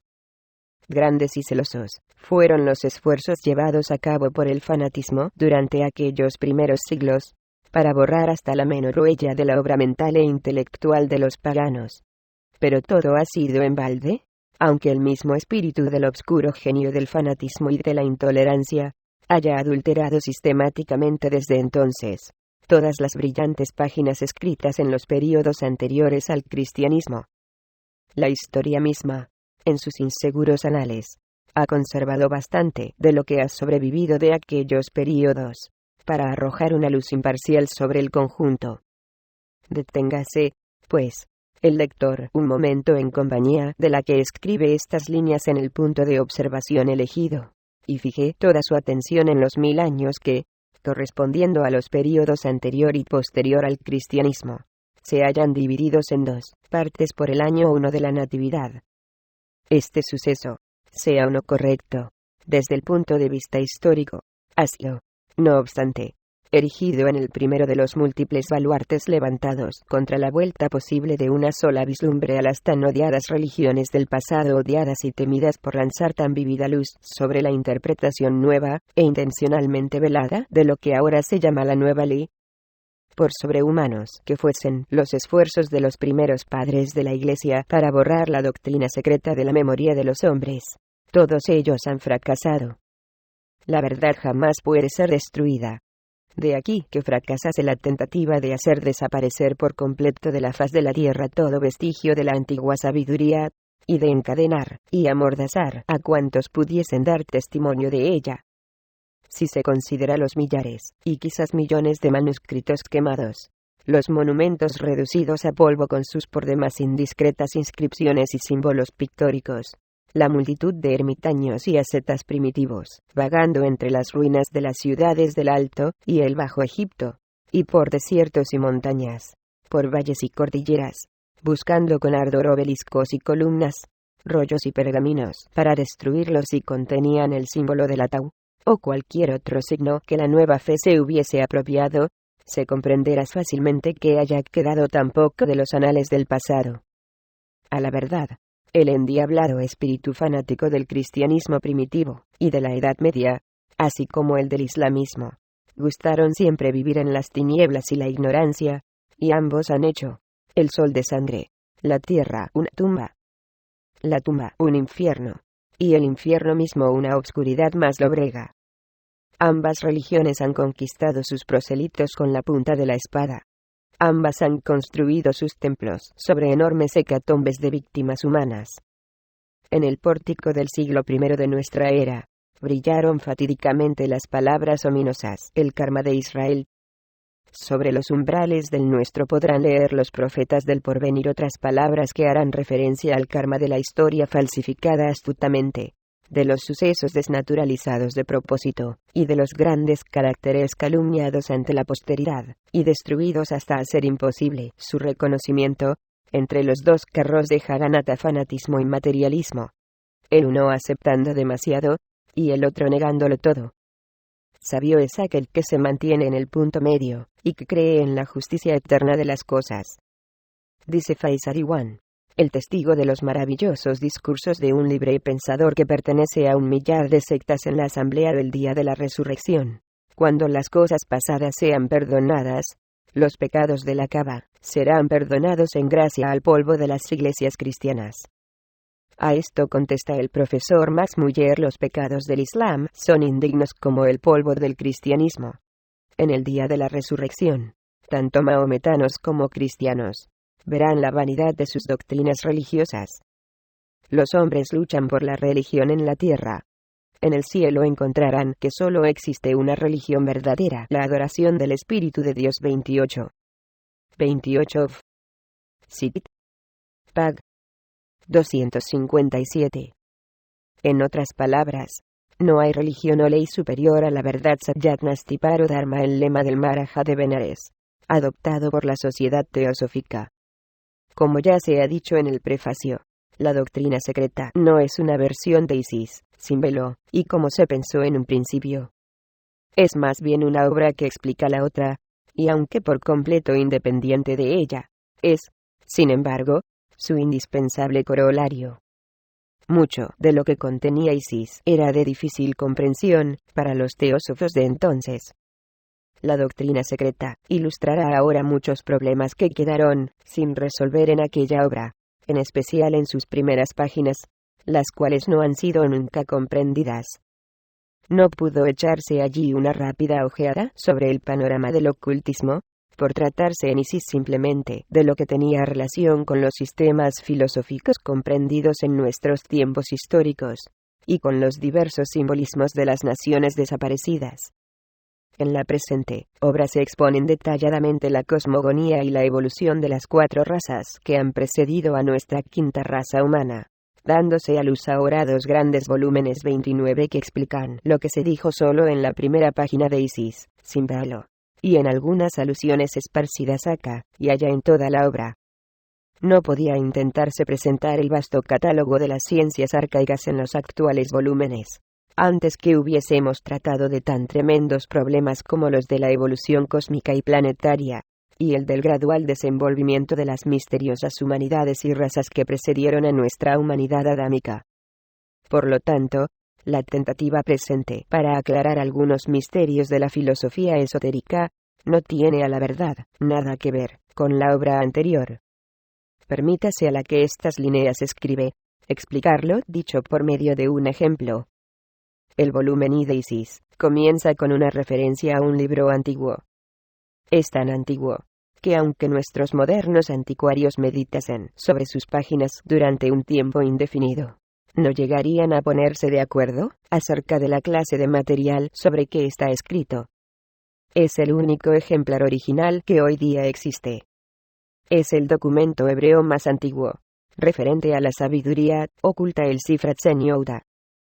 Grandes y celosos fueron los esfuerzos llevados a cabo por el fanatismo durante aquellos primeros siglos, para borrar hasta la menor huella de la obra mental e intelectual de los paganos. Pero todo ha sido en balde, aunque el mismo espíritu del obscuro genio del fanatismo y de la intolerancia haya adulterado sistemáticamente desde entonces todas las brillantes páginas escritas en los períodos anteriores al cristianismo. La historia misma, en sus inseguros anales, ha conservado bastante de lo que ha sobrevivido de aquellos períodos, para arrojar una luz imparcial sobre el conjunto. Deténgase, pues, el lector un momento en compañía de la que escribe estas líneas en el punto de observación elegido, y fije toda su atención en los 1000 años que, correspondiendo a los períodos anterior y posterior al cristianismo, se hallan divididos en dos partes por el año 1 de la Natividad. Este suceso, sea o no correcto, desde el punto de vista histórico, ha sido, no obstante, erigido en el primero de los múltiples baluartes levantados contra la vuelta posible de una sola vislumbre a las tan odiadas religiones del pasado, odiadas y temidas por lanzar tan vívida luz sobre la interpretación nueva, e intencionalmente velada, de lo que ahora se llama la nueva ley. Por sobrehumanos que fuesen los esfuerzos de los primeros padres de la Iglesia para borrar la doctrina secreta de la memoria de los hombres, todos ellos han fracasado. La verdad jamás puede ser destruida. De aquí que fracasase la tentativa de hacer desaparecer por completo de la faz de la tierra todo vestigio de la antigua sabiduría, y de encadenar y amordazar a cuantos pudiesen dar testimonio de ella. Si se considera los millares, y quizás millones de manuscritos quemados, los monumentos reducidos a polvo con sus por demás indiscretas inscripciones y símbolos pictóricos, la multitud de ermitaños y ascetas primitivos, vagando entre las ruinas de las ciudades del Alto y el Bajo Egipto, y por desiertos y montañas, por valles y cordilleras, buscando con ardor obeliscos y columnas, rollos y pergaminos, para destruirlos si contenían el símbolo del Atau, o cualquier otro signo que la nueva fe se hubiese apropiado, se comprenderá fácilmente que haya quedado tan poco de los anales del pasado. A la verdad, el endiablado espíritu fanático del cristianismo primitivo, y de la Edad Media, así como el del islamismo, gustaron siempre vivir en las tinieblas y la ignorancia, y ambos han hecho el sol de sangre, la tierra una tumba, la tumba un infierno, y el infierno mismo una obscuridad más lóbrega. Ambas religiones han conquistado sus proselitos con la punta de la espada. Ambas han construido sus templos sobre enormes hecatombes de víctimas humanas. En el pórtico del siglo I de nuestra era, brillaron fatídicamente las palabras ominosas, el karma de Israel. Sobre los umbrales del nuestro podrán leer los profetas del porvenir otras palabras que harán referencia al karma de la historia falsificada astutamente, de los sucesos desnaturalizados de propósito, y de los grandes caracteres calumniados ante la posteridad, y destruidos hasta hacer imposible su reconocimiento, entre los dos carros de Jaganata, fanatismo y materialismo. El uno aceptando demasiado, y el otro negándolo todo. Sabio es aquel que se mantiene en el punto medio, y que cree en la justicia eterna de las cosas. Dice Faisal Diwan, el testigo de los maravillosos discursos de un libre pensador que pertenece a 1.000.000 de sectas en la asamblea del día de la resurrección. Cuando las cosas pasadas sean perdonadas, los pecados de la Kaaba serán perdonados en gracia al polvo de las iglesias cristianas. A esto contesta el profesor Max Muller: los pecados del Islam son indignos como el polvo del cristianismo. En el día de la resurrección, tanto mahometanos como cristianos verán la vanidad de sus doctrinas religiosas. Los hombres luchan por la religión en la tierra. En el cielo encontrarán que solo existe una religión verdadera, la adoración del Espíritu de Dios. 28. Sit. Pag. 257. En otras palabras, no hay religión o ley superior a la verdad. Satyatnasti Paro Dharma, el lema del Maharaja de Benares, adoptado por la sociedad teosófica. Como ya se ha dicho en el prefacio, la doctrina secreta no es una versión de Isis, sin velo, y como se pensó en un principio. Es más bien una obra que explica la otra, y aunque por completo independiente de ella, es, sin embargo, su indispensable corolario. Mucho de lo que contenía Isis era de difícil comprensión para los teósofos de entonces. La doctrina secreta ilustrará ahora muchos problemas que quedaron sin resolver en aquella obra, en especial en sus primeras páginas, las cuales no han sido nunca comprendidas. No pudo echarse allí una rápida ojeada sobre el panorama del ocultismo, por tratarse en Isis simplemente de lo que tenía relación con los sistemas filosóficos comprendidos en nuestros tiempos históricos, y con los diversos simbolismos de las naciones desaparecidas. En la presente obra se exponen detalladamente la cosmogonía y la evolución de las 4 razas que han precedido a nuestra quinta raza humana, dándose a luz ahora 2 grandes volúmenes 29 que explican lo que se dijo solo en la primera página de Isis, sin velo, y en algunas alusiones esparcidas acá y allá en toda la obra. No podía intentarse presentar el vasto catálogo de las ciencias arcaicas en los actuales volúmenes, antes que hubiésemos tratado de tan tremendos problemas como los de la evolución cósmica y planetaria, y el del gradual desenvolvimiento de las misteriosas humanidades y razas que precedieron a nuestra humanidad adámica. Por lo tanto, la tentativa presente para aclarar algunos misterios de la filosofía esotérica, no tiene a la verdad nada que ver con la obra anterior. Permítase a la que estas líneas escribe, explicarlo dicho por medio de un ejemplo. El volumen I de Isis comienza con una referencia a un libro antiguo. Es tan antiguo, que aunque nuestros modernos anticuarios meditasen sobre sus páginas durante un tiempo indefinido, no llegarían a ponerse de acuerdo acerca de la clase de material sobre que está escrito. Es el único ejemplar original que hoy día existe. Es el documento hebreo más antiguo, referente a la sabiduría oculta el Sifrat Yehuda.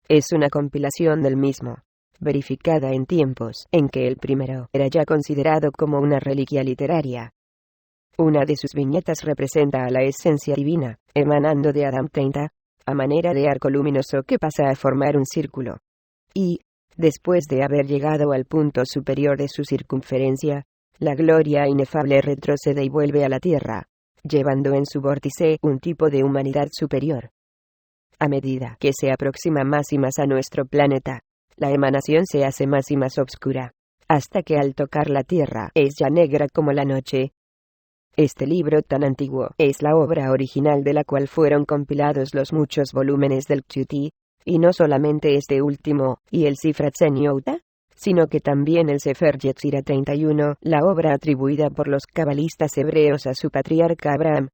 Es una compilación del mismo, verificada en tiempos en que el primero era ya considerado como una reliquia literaria. Una de sus viñetas representa a la esencia divina, emanando de Adán 30, a manera de arco luminoso que pasa a formar un círculo. Y, después de haber llegado al punto superior de su circunferencia, la gloria inefable retrocede y vuelve a la tierra, llevando en su vórtice un tipo de humanidad superior. A medida que se aproxima más y más a nuestro planeta, la emanación se hace más y más oscura, hasta que al tocar la tierra es ya negra como la noche. Este libro tan antiguo es la obra original de la cual fueron compilados los muchos volúmenes del Kshuti, y no solamente este último, y el Sifrat Yehuda, sino que también el Sefer Yetzirah 31, la obra atribuida por los cabalistas hebreos a su patriarca Abraham.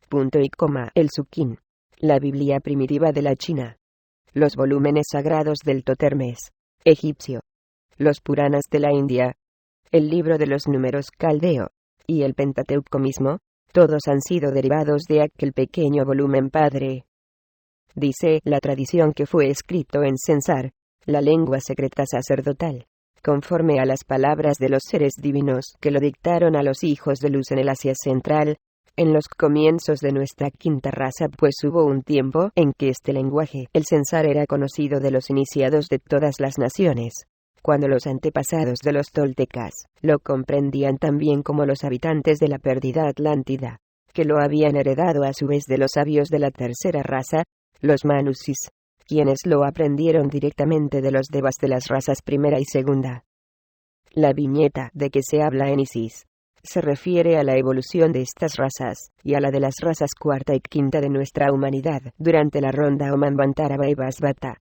Punto y coma, el Sukkim, la Biblia primitiva de la China, los volúmenes sagrados del Totermes egipcio, los Puranas de la India, el libro de los números caldeo, y el Pentateuco mismo, todos han sido derivados de aquel pequeño volumen padre. Dice la tradición que fue escrito en Censar, la lengua secreta sacerdotal, conforme a las palabras de los seres divinos que lo dictaron a los hijos de luz en el Asia Central, en los comienzos de nuestra quinta raza, pues hubo un tiempo en que este lenguaje, el Censar, era conocido de los iniciados de todas las naciones, cuando los antepasados de los toltecas lo comprendían tan bien como los habitantes de la perdida Atlántida, que lo habían heredado a su vez de los sabios de la tercera raza, los Manusis, quienes lo aprendieron directamente de los devas de las razas primera y segunda. La viñeta de que se habla en Isis se refiere a la evolución de estas razas, y a la de las razas cuarta y quinta de nuestra humanidad durante la ronda Omanvantara Vaivasvata,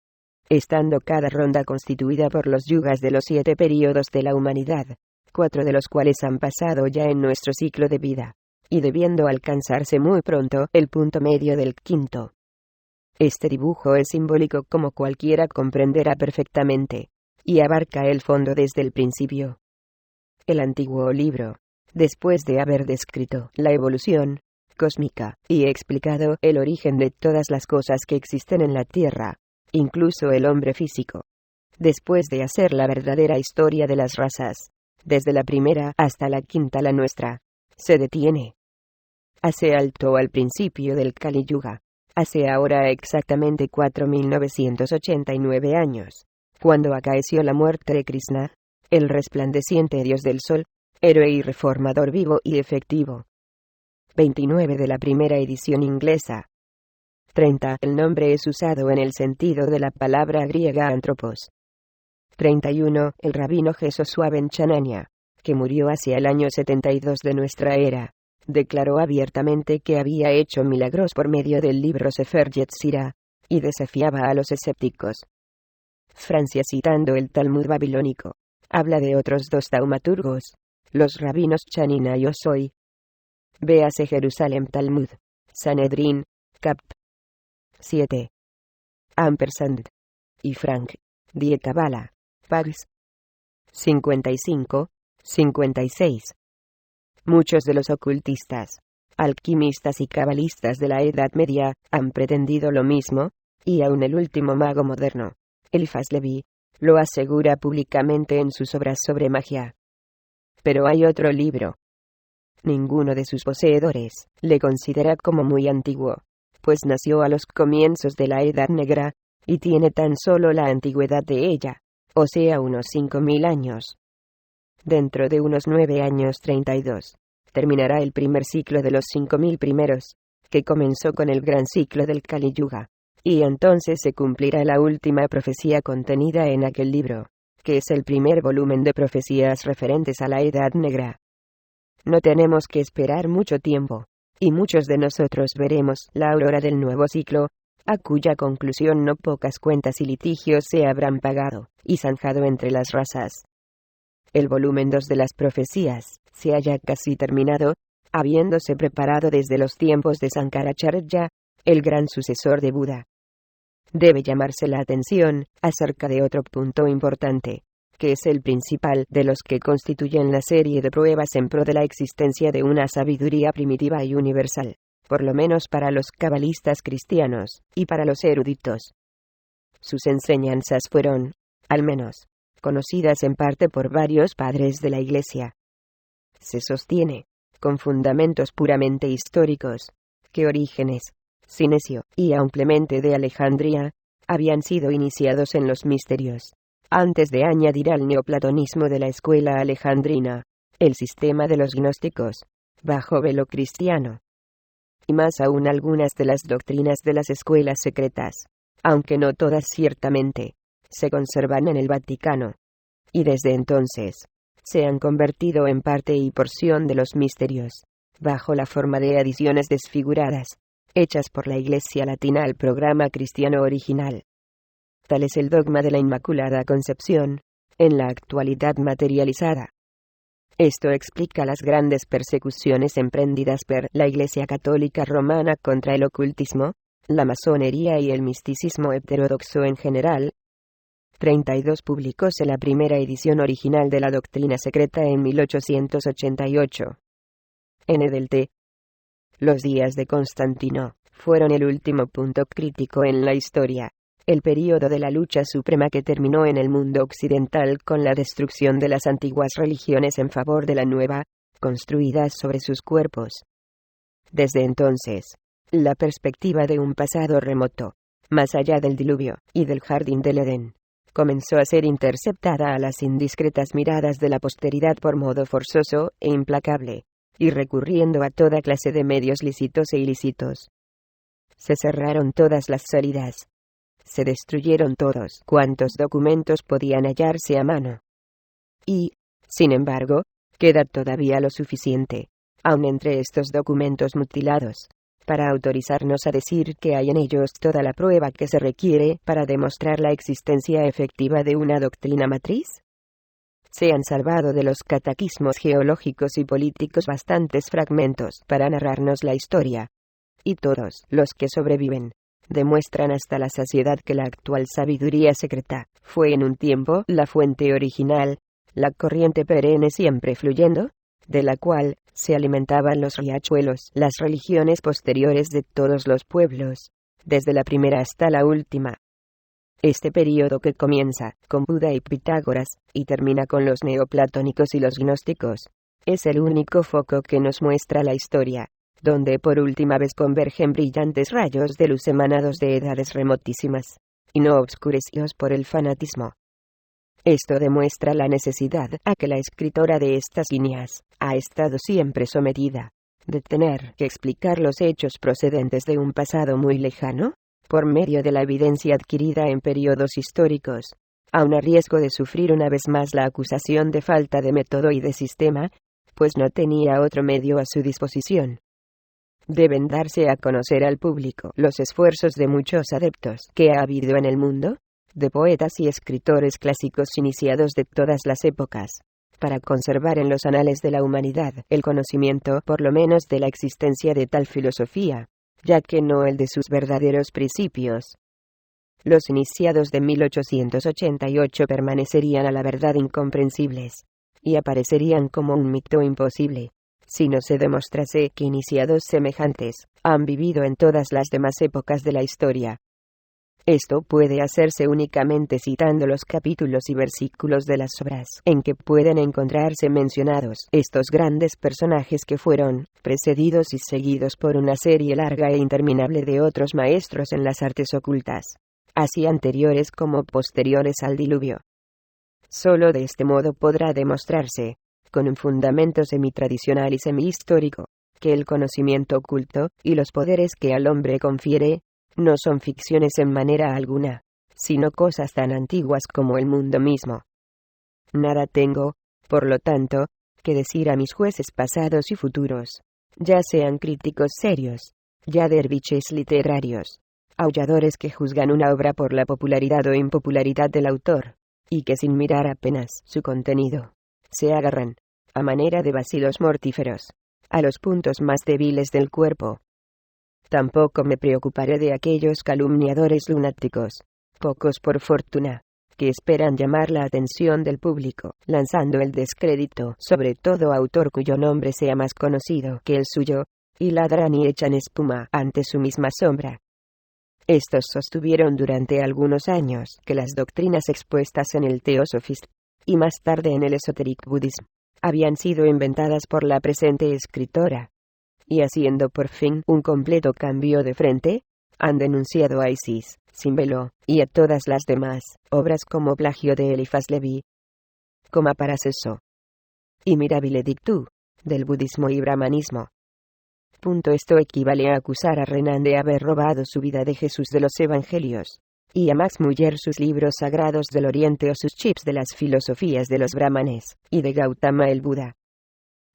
estando cada ronda constituida por los yugas de los 7 períodos de la humanidad, 4 de los cuales han pasado ya en nuestro ciclo de vida, y debiendo alcanzarse muy pronto el punto medio del quinto. Este dibujo es simbólico como cualquiera comprenderá perfectamente, y abarca el fondo desde el principio. El antiguo libro, después de haber descrito la evolución cósmica y explicado el origen de todas las cosas que existen en la Tierra, incluso el hombre físico, después de hacer la verdadera historia de las razas, desde la primera hasta la quinta la nuestra, se detiene. Hace alto al principio del Kali Yuga, hace ahora exactamente 4.989 años, cuando acaeció la muerte de Krishna, el resplandeciente dios del sol, héroe y reformador vivo y efectivo. 29 de la primera edición inglesa. 30. El nombre es usado en el sentido de la palabra griega antropos. 31. El rabino Jehoshua ben Chanania, que murió hacia el año 72 de nuestra era, declaró abiertamente que había hecho milagros por medio del libro Sefer Yetzirah, y desafiaba a los escépticos. Francia, citando el Talmud babilónico, habla de otros dos taumaturgos, los rabinos Chanina y Osoi. Véase Jerusalem Talmud, Sanedrín, cap. 7. Ampersand. Y Frank, Die Kabbalah, pags. 55, 56. Muchos de los ocultistas, alquimistas y cabalistas de la Edad Media han pretendido lo mismo, y aun el último mago moderno, Eliphas Levi, lo asegura públicamente en sus obras sobre magia. Pero hay otro libro. Ninguno de sus poseedores le considera como muy antiguo, pues nació a los comienzos de la Edad Negra, y tiene tan solo la antigüedad de ella, o sea unos 5000 años. Dentro de unos 9 años 32, terminará el primer ciclo de los 5000 primeros, que comenzó con el gran ciclo del Kali Yuga, y entonces se cumplirá la última profecía contenida en aquel libro, que es el primer volumen de profecías referentes a la Edad Negra. No tenemos que esperar mucho tiempo, y muchos de nosotros veremos la aurora del nuevo ciclo, a cuya conclusión no pocas cuentas y litigios se habrán pagado y zanjado entre las razas. El volumen 2 de las profecías se halla casi terminado, habiéndose preparado desde los tiempos de Sankaracharya, el gran sucesor de Buda. Debe llamarse la atención acerca de otro punto importante, que es el principal de los que constituyen la serie de pruebas en pro de la existencia de una sabiduría primitiva y universal, por lo menos para los cabalistas cristianos y para los eruditos. Sus enseñanzas fueron, al menos, conocidas en parte por varios padres de la Iglesia. Se sostiene, con fundamentos puramente históricos, que Orígenes, Sinesio y aun Clemente de Alejandría habían sido iniciados en los misterios, antes de añadir al neoplatonismo de la escuela alejandrina el sistema de los gnósticos, bajo velo cristiano, y más aún algunas de las doctrinas de las escuelas secretas, aunque no todas ciertamente, se conservan en el Vaticano, y desde entonces se han convertido en parte y porción de los misterios, bajo la forma de adiciones desfiguradas, hechas por la Iglesia Latina al programa cristiano original. Tal es el dogma de la Inmaculada Concepción, en la actualidad materializada. Esto explica las grandes persecuciones emprendidas por la Iglesia Católica Romana contra el ocultismo, la masonería y el misticismo heterodoxo en general. 32 publicóse la primera edición original de la doctrina secreta en 1888. N. del T. Los días de Constantino fueron el último punto crítico en la historia, el período de la lucha suprema que terminó en el mundo occidental con la destrucción de las antiguas religiones en favor de la nueva, construidas sobre sus cuerpos. Desde entonces, la perspectiva de un pasado remoto, más allá del diluvio y del jardín del Edén, comenzó a ser interceptada a las indiscretas miradas de la posteridad por modo forzoso e implacable, y recurriendo a toda clase de medios lícitos e ilícitos. Se cerraron todas las salidas. Se destruyeron todos cuantos documentos podían hallarse a mano. Y, sin embargo, queda todavía lo suficiente, aun entre estos documentos mutilados, para autorizarnos a decir que hay en ellos toda la prueba que se requiere para demostrar la existencia efectiva de una doctrina matriz. Se han salvado de los catequismos geológicos y políticos bastantes fragmentos para narrarnos la historia. Y todos los que sobreviven demuestran hasta la saciedad que la actual sabiduría secreta fue en un tiempo la fuente original, la corriente perenne siempre fluyendo, de la cual se alimentaban los riachuelos, las religiones posteriores de todos los pueblos, desde la primera hasta la última. Este período que comienza con Buda y Pitágoras, y termina con los neoplatónicos y los gnósticos, es el único foco que nos muestra la historia, donde por última vez convergen brillantes rayos de luz emanados de edades remotísimas, y no obscurecidos por el fanatismo. Esto demuestra la necesidad a que la escritora de estas líneas ha estado siempre sometida, de tener que explicar los hechos procedentes de un pasado muy lejano, por medio de la evidencia adquirida en periodos históricos, aun a riesgo de sufrir una vez más la acusación de falta de método y de sistema, pues no tenía otro medio a su disposición. Deben darse a conocer al público los esfuerzos de muchos adeptos que ha habido en el mundo, de poetas y escritores clásicos iniciados de todas las épocas, para conservar en los anales de la humanidad el conocimiento por lo menos de la existencia de tal filosofía, ya que no el de sus verdaderos principios. Los iniciados de 1888 permanecerían a la verdad incomprensibles, y aparecerían como un mito imposible, si no se demostrase que iniciados semejantes han vivido en todas las demás épocas de la historia. Esto puede hacerse únicamente citando los capítulos y versículos de las obras en que pueden encontrarse mencionados estos grandes personajes que fueron precedidos y seguidos por una serie larga e interminable de otros maestros en las artes ocultas, así anteriores como posteriores al diluvio. Solo de este modo podrá demostrarse, con un fundamento semitradicional y semi-histórico, que el conocimiento oculto y los poderes que al hombre confiere no son ficciones en manera alguna, sino cosas tan antiguas como el mundo mismo. Nada tengo, por lo tanto, que decir a mis jueces pasados y futuros, ya sean críticos serios, ya derviches literarios, aulladores que juzgan una obra por la popularidad o impopularidad del autor, y que sin mirar apenas su contenido, se agarran, a manera de bacilos mortíferos, a los puntos más débiles del cuerpo. Tampoco me preocuparé de aquellos calumniadores lunáticos, pocos por fortuna, que esperan llamar la atención del público, lanzando el descrédito sobre todo autor cuyo nombre sea más conocido que el suyo, y ladran y echan espuma ante su misma sombra. Estos sostuvieron durante algunos años que las doctrinas expuestas en el Theosophist, y más tarde en el Esoteric Buddhism, habían sido inventadas por la presente escritora, y haciendo por fin un completo cambio de frente, han denunciado a Isis, sin velo, y a todas las demás obras como plagio de Eliphas Levi, coma Paracelso y Mirabile Dictu, del budismo y brahmanismo. Esto equivale a acusar a Renan de haber robado su vida de Jesús de los Evangelios, y a Max Muller sus libros sagrados del Oriente o sus chips de las filosofías de los brahmanes, y de Gautama el Buda.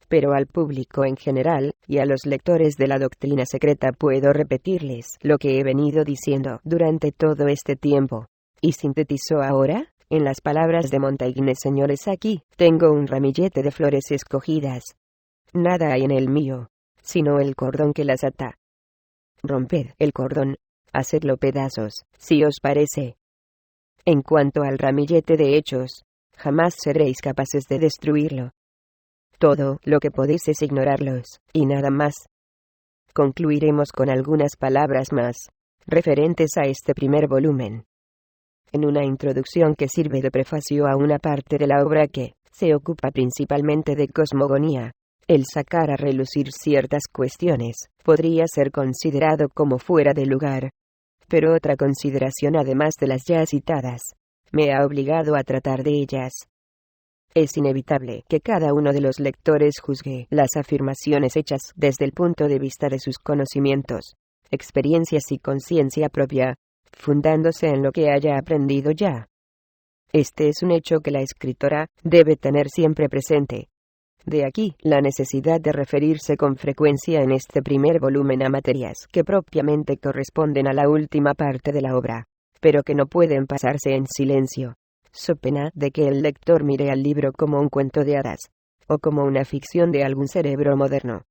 Pero al público en general, y a los lectores de la doctrina secreta puedo repetirles lo que he venido diciendo durante todo este tiempo, y sintetizo ahora, en las palabras de Montaigne: señores, aquí tengo un ramillete de flores escogidas. Nada hay en el mío, sino el cordón que las ata. Romped el cordón, hacedlo pedazos, si os parece. En cuanto al ramillete de hechos, jamás seréis capaces de destruirlo. Todo lo que podéis es ignorarlos, y nada más. Concluiremos con algunas palabras más, referentes a este primer volumen. En una introducción que sirve de prefacio a una parte de la obra que se ocupa principalmente de cosmogonía, el sacar a relucir ciertas cuestiones podría ser considerado como fuera de lugar. Pero otra consideración, además de las ya citadas, me ha obligado a tratar de ellas. Es inevitable que cada uno de los lectores juzgue las afirmaciones hechas desde el punto de vista de sus conocimientos, experiencias y conciencia propia, fundándose en lo que haya aprendido ya. Este es un hecho que la escritora debe tener siempre presente. De aquí la necesidad de referirse con frecuencia en este primer volumen a materias que propiamente corresponden a la última parte de la obra, pero que no pueden pasarse en silencio, so pena de que el lector mire al libro como un cuento de hadas, o como una ficción de algún cerebro moderno.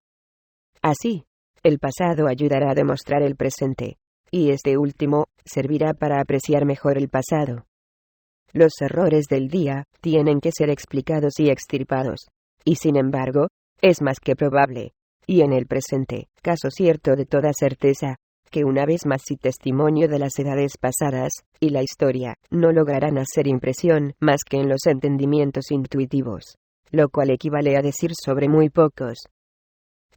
Así, el pasado ayudará a demostrar el presente, y este último servirá para apreciar mejor el pasado. Los errores del día tienen que ser explicados y extirpados, y sin embargo, es más que probable, y en el presente, caso cierto de toda certeza, que una vez más y testimonio de las edades pasadas, y la historia, no lograrán hacer impresión más que en los entendimientos intuitivos, lo cual equivale a decir sobre muy pocos.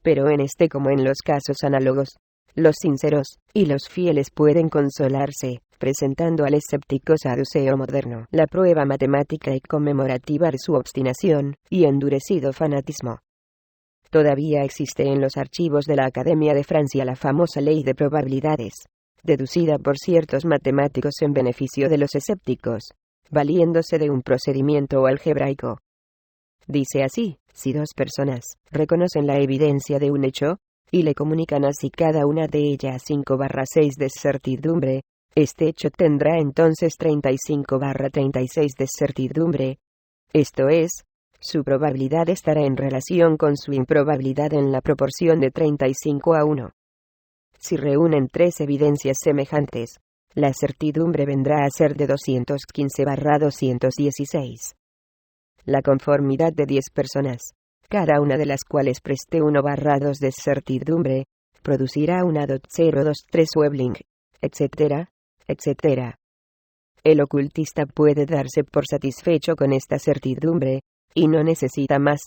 Pero en este como en los casos análogos, los sinceros y los fieles pueden consolarse, presentando al escéptico saduceo moderno la prueba matemática y conmemorativa de su obstinación y endurecido fanatismo. Todavía existe en los archivos de la Academia de Francia la famosa ley de probabilidades, deducida por ciertos matemáticos en beneficio de los escépticos, valiéndose de un procedimiento algebraico. Dice así: si dos personas reconocen la evidencia de un hecho, y le comunican así cada una de ellas 5/6 de certidumbre, Este hecho tendrá entonces 35/36 de certidumbre. Esto es, su probabilidad estará en relación con su improbabilidad en la proporción de 35:1. Si reúnen tres evidencias semejantes, la certidumbre vendrá a ser de 215/216. La conformidad de 10 personas, cada una de las cuales preste 1/2 de certidumbre, producirá una .023 Webling, etc., etc. El ocultista puede darse por satisfecho con esta certidumbre, y no necesita más.